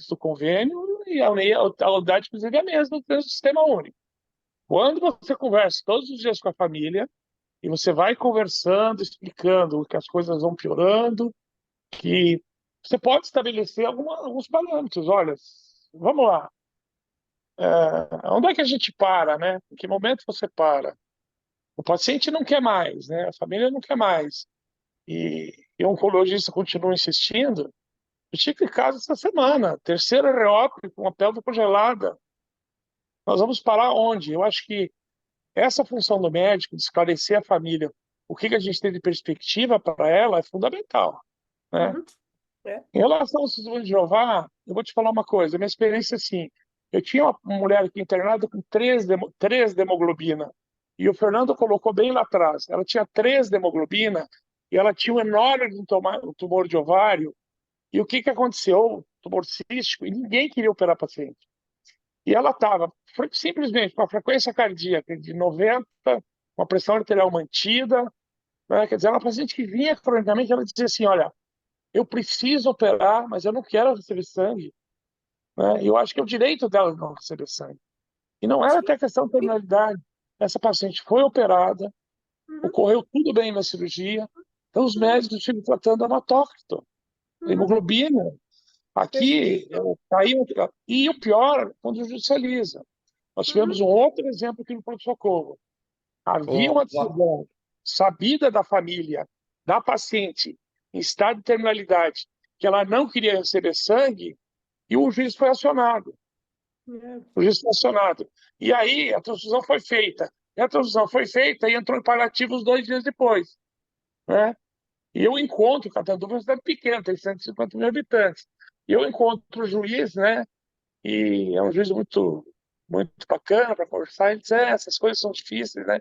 do convênio e a unidade, inclusive, é a mesma dentro do sistema único. Quando você conversa todos os dias com a família e você vai conversando, explicando que as coisas vão piorando, que você pode estabelecer alguns parâmetros. Olha, vamos lá. Onde é que a gente para, né? Em que momento você para? O paciente não quer mais, né? A família não quer mais. E o oncologista continua insistindo. Eu tive caso essa semana, terceira reop com a pelve congelada. Nós vamos parar onde? Eu acho que essa função do médico, de esclarecer a família, o que a gente tem de perspectiva para ela, é fundamental, né? Uhum. É. Em relação ao testemunho de Jeová, eu vou te falar uma coisa. A minha experiência é assim: eu tinha uma mulher aqui internada com 3 de hemoglobina, e o Fernando colocou bem lá atrás. Ela tinha 3 de hemoglobina e ela tinha um enorme tumor de ovário. E o que aconteceu? Tumor cístico, e ninguém queria operar a paciente. E ela estava simplesmente com a frequência cardíaca de 90, uma pressão arterial mantida, né? Quer dizer, era uma paciente que vinha cronicamente, ela dizia assim: olha, eu preciso operar, mas eu não quero receber sangue, né? Eu acho que é o direito dela de não receber sangue. E não era até questão de terminalidade. Essa paciente foi operada, ocorreu tudo bem na cirurgia, então os médicos ficam tratando hematócrito, hemoglobina. Aqui caiu. E o pior, quando judicializa. Nós tivemos um outro exemplo aqui no pronto-socorro. Havia uma decisão sabida da família, da paciente, em estado de terminalidade, que ela não queria receber sangue, e o juiz foi acionado. O juiz foi acionado. E aí a transfusão foi feita. E a transfusão foi feita e entrou em paliativos 2 dias depois, né? E eu encontro, Catanduva é uma cidade pequena, tem 150 mil habitantes. E eu encontro o juiz, né? E é um juiz muito, muito bacana para conversar. Ele diz: essas coisas são difíceis, né?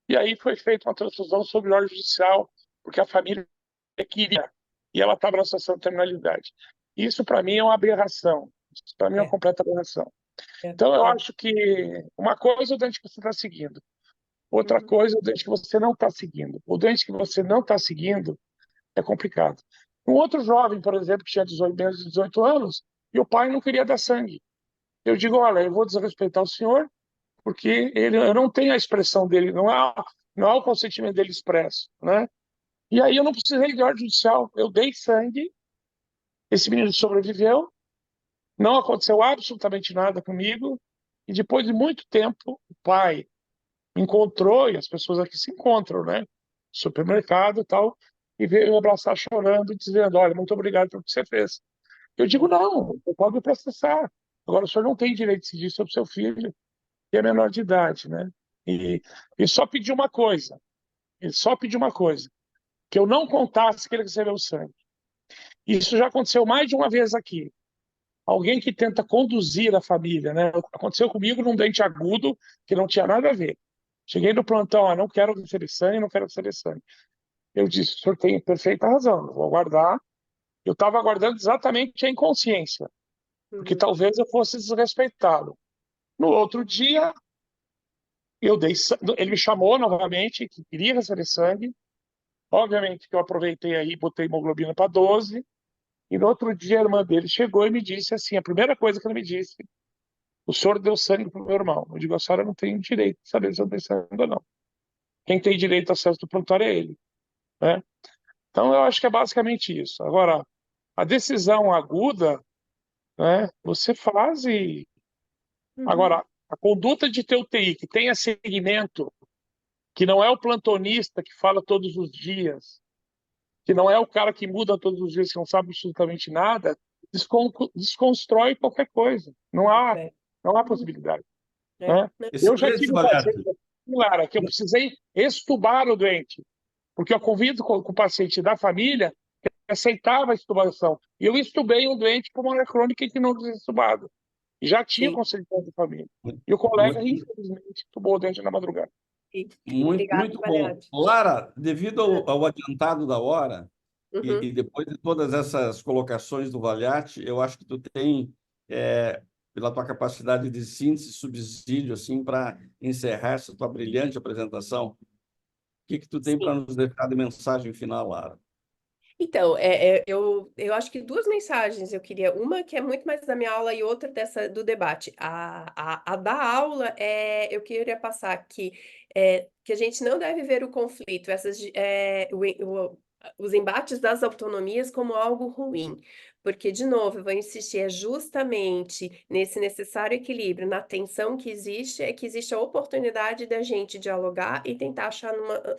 E aí foi feita uma transfusão sob ordem judicial, porque a família queria, e ela estava na situação de terminalidade. Isso, para mim, é uma aberração. Isso, para mim, é uma completa aberração. Então, eu acho que uma coisa é o doente que você está seguindo, outra coisa é o doente que você não está seguindo. O doente que você não está seguindo é complicado. Um outro jovem, por exemplo, que tinha 18, menos de 18 anos, e o pai não queria dar sangue. Eu digo: olha, eu vou desrespeitar o senhor, porque eu não tenho a expressão dele, não há o consentimento dele expresso, né? E aí eu não precisei de ordem judicial, eu dei sangue, esse menino sobreviveu, não aconteceu absolutamente nada comigo, e depois de muito tempo, o pai me encontrou, e as pessoas aqui se encontram, né? Supermercado e tal, e veio me abraçar chorando, dizendo: olha, muito obrigado pelo que você fez. Eu digo: não, você pode me processar. Agora, o senhor não tem direito de decidir sobre seu filho, que é menor de idade, né? E só pediu uma coisa, que eu não contasse que ele recebeu sangue. Isso já aconteceu mais de uma vez aqui. Alguém que tenta conduzir a família, né? Aconteceu comigo num dente agudo que não tinha nada a ver. Cheguei no plantão: não quero receber sangue, não quero receber sangue. Eu disse: o senhor tem perfeita razão, vou aguardar. Eu estava aguardando exatamente a inconsciência, porque talvez eu fosse desrespeitá-lo. No outro dia, ele me chamou novamente, que queria receber sangue. Obviamente que eu aproveitei aí, botei hemoglobina para 12, E no outro dia a irmã dele chegou e me disse assim, a primeira coisa que ela me disse: o senhor deu sangue para o meu irmão. Eu digo: a senhora não tem direito de saber se eu dei sangue ou não. Quem tem direito ao acesso do prontuário é ele, né? Então eu acho que é basicamente isso. Agora, a decisão aguda, né, você faz e... Agora, a conduta de ter UTI que tenha segmento, que não é o plantonista que fala todos os dias, que não é o cara que muda todos os dias, que não sabe absolutamente nada, desconstrói qualquer coisa. Não há possibilidade, né? Eu já tive um paciente, Lara, que eu precisei extubar o doente, porque eu convido com o paciente da família que aceitava a extubação. E eu extubei um doente pulmonar crônica que não tinha extubado. Já tinha conselheiro de família. E o colega, infelizmente, tubou o doente na madrugada. Muito bom. Lara, devido ao adiantado da hora, e depois de todas essas colocações do Valiati, eu acho que tu tem, pela tua capacidade de síntese, subsídio, assim, para encerrar essa tua brilhante apresentação. O que tu tem para nos deixar de mensagem final, Lara? Então, eu acho que duas mensagens eu queria. Uma que é muito mais da minha aula e outra do debate. A da aula, eu queria passar que a gente não deve ver o conflito, os embates das autonomias como algo ruim. Porque, de novo, eu vou insistir, é justamente nesse necessário equilíbrio, na tensão que existe a oportunidade da gente dialogar e tentar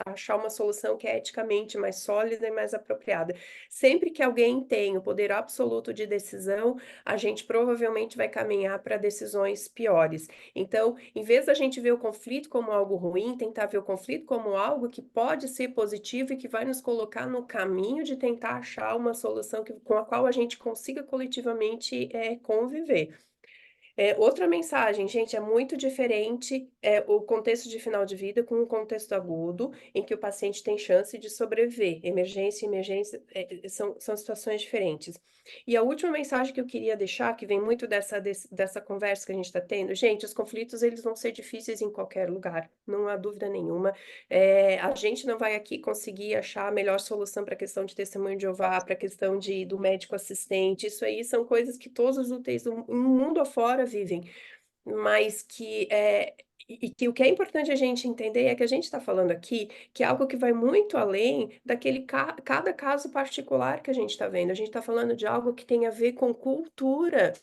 achar uma solução que é eticamente mais sólida e mais apropriada. Sempre que alguém tem o poder absoluto de decisão, a gente provavelmente vai caminhar para decisões piores. Então, em vez da gente ver o conflito como algo ruim, tentar ver o conflito como algo que pode ser positivo e que vai nos colocar no caminho de tentar achar uma solução com a qual a gente consiga coletivamente conviver. Outra mensagem, gente, é muito diferente o contexto de final de vida com o contexto agudo, em que o paciente tem chance de sobreviver. Emergência e emergência são situações diferentes. E a última mensagem que eu queria deixar, que vem muito dessa conversa que a gente está tendo, gente, os conflitos eles vão ser difíceis em qualquer lugar, não há dúvida nenhuma. A gente não vai aqui conseguir achar a melhor solução para a questão de testemunho de Jeová, para a questão do médico assistente, isso aí são coisas que todos os UTIs do mundo afora vivem, mas que o que é importante a gente entender é que a gente está falando aqui que é algo que vai muito além daquele cada caso particular que a gente está vendo. A gente está falando de algo que tem a ver com cultura,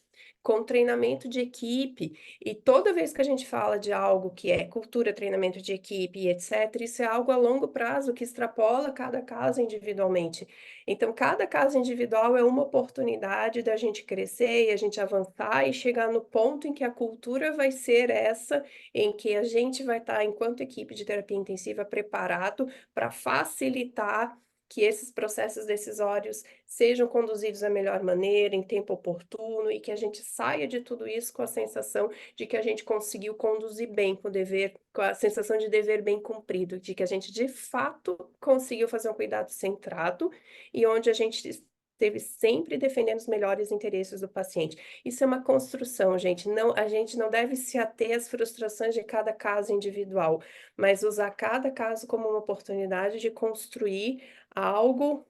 com treinamento de equipe. E toda vez que a gente fala de algo que é cultura, treinamento de equipe, etc., isso é algo a longo prazo que extrapola cada caso individualmente. Então, cada caso individual é uma oportunidade da gente crescer e a gente avançar e chegar no ponto em que a cultura vai ser essa, em que a gente vai estar, enquanto equipe de terapia intensiva, preparado para facilitar que esses processos decisórios sejam conduzidos da melhor maneira, em tempo oportuno, e que a gente saia de tudo isso com a sensação de que a gente conseguiu conduzir bem com a sensação de dever bem cumprido, de que a gente, de fato, conseguiu fazer um cuidado centrado e onde a gente esteve sempre defendendo os melhores interesses do paciente. Isso é uma construção, gente. A gente não deve se ater às frustrações de cada caso individual, mas usar cada caso como uma oportunidade de construir algo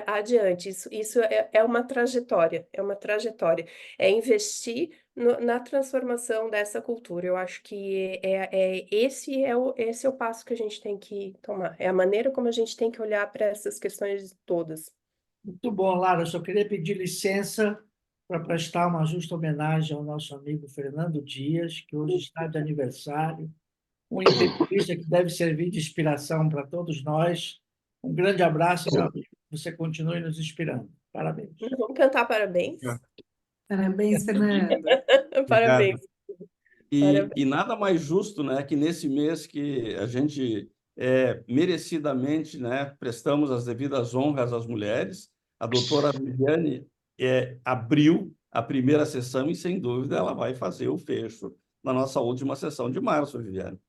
adiante. Isso é uma trajetória, é investir na transformação dessa cultura. Eu acho que esse é o passo que a gente tem que tomar, é a maneira como a gente tem que olhar para essas questões todas. Muito bom, Lara. Eu só queria pedir licença para prestar uma justa homenagem ao nosso amigo Fernando Dias, que hoje está de aniversário, um integrista que deve servir de inspiração para todos nós. Um grande abraço, meu amigo. Você continue nos inspirando. Parabéns. Vamos cantar parabéns? Parabéns, Fernando. Parabéns. E nada mais justo, né, que nesse mês que a gente merecidamente, né, prestamos as devidas honras às mulheres, a doutora Viviane abriu a primeira sessão e, sem dúvida, ela vai fazer o fecho na nossa última sessão de março, Viviane.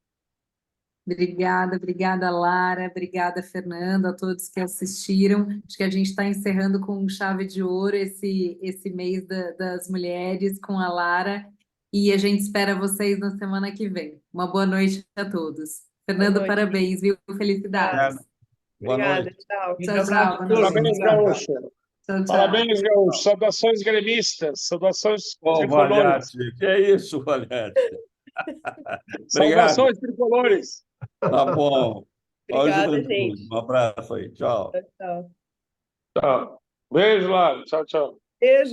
Obrigada, Lara, obrigada, Fernando, a todos que assistiram. Acho que a gente está encerrando com chave de ouro esse mês das mulheres com a Lara, e a gente espera vocês na semana que vem. Uma boa noite a todos. Fernando, parabéns, viu? Felicidades. Boa Obrigada, noite. tchau. Tchau, tchau. Parabéns, Gaúcho. Tchau, tchau. Parabéns, Gaúcho. Saudações gremistas. Saudações Ô, tricolores. Valiati, que é isso, Valiati? Obrigado. Saudações tricolores. Tá bom. Ó, Obrigada, juventude. gente. Um abraço aí. Tchau. Tchau. Tchau. Beijo, Lara. Tchau, tchau. Beijo.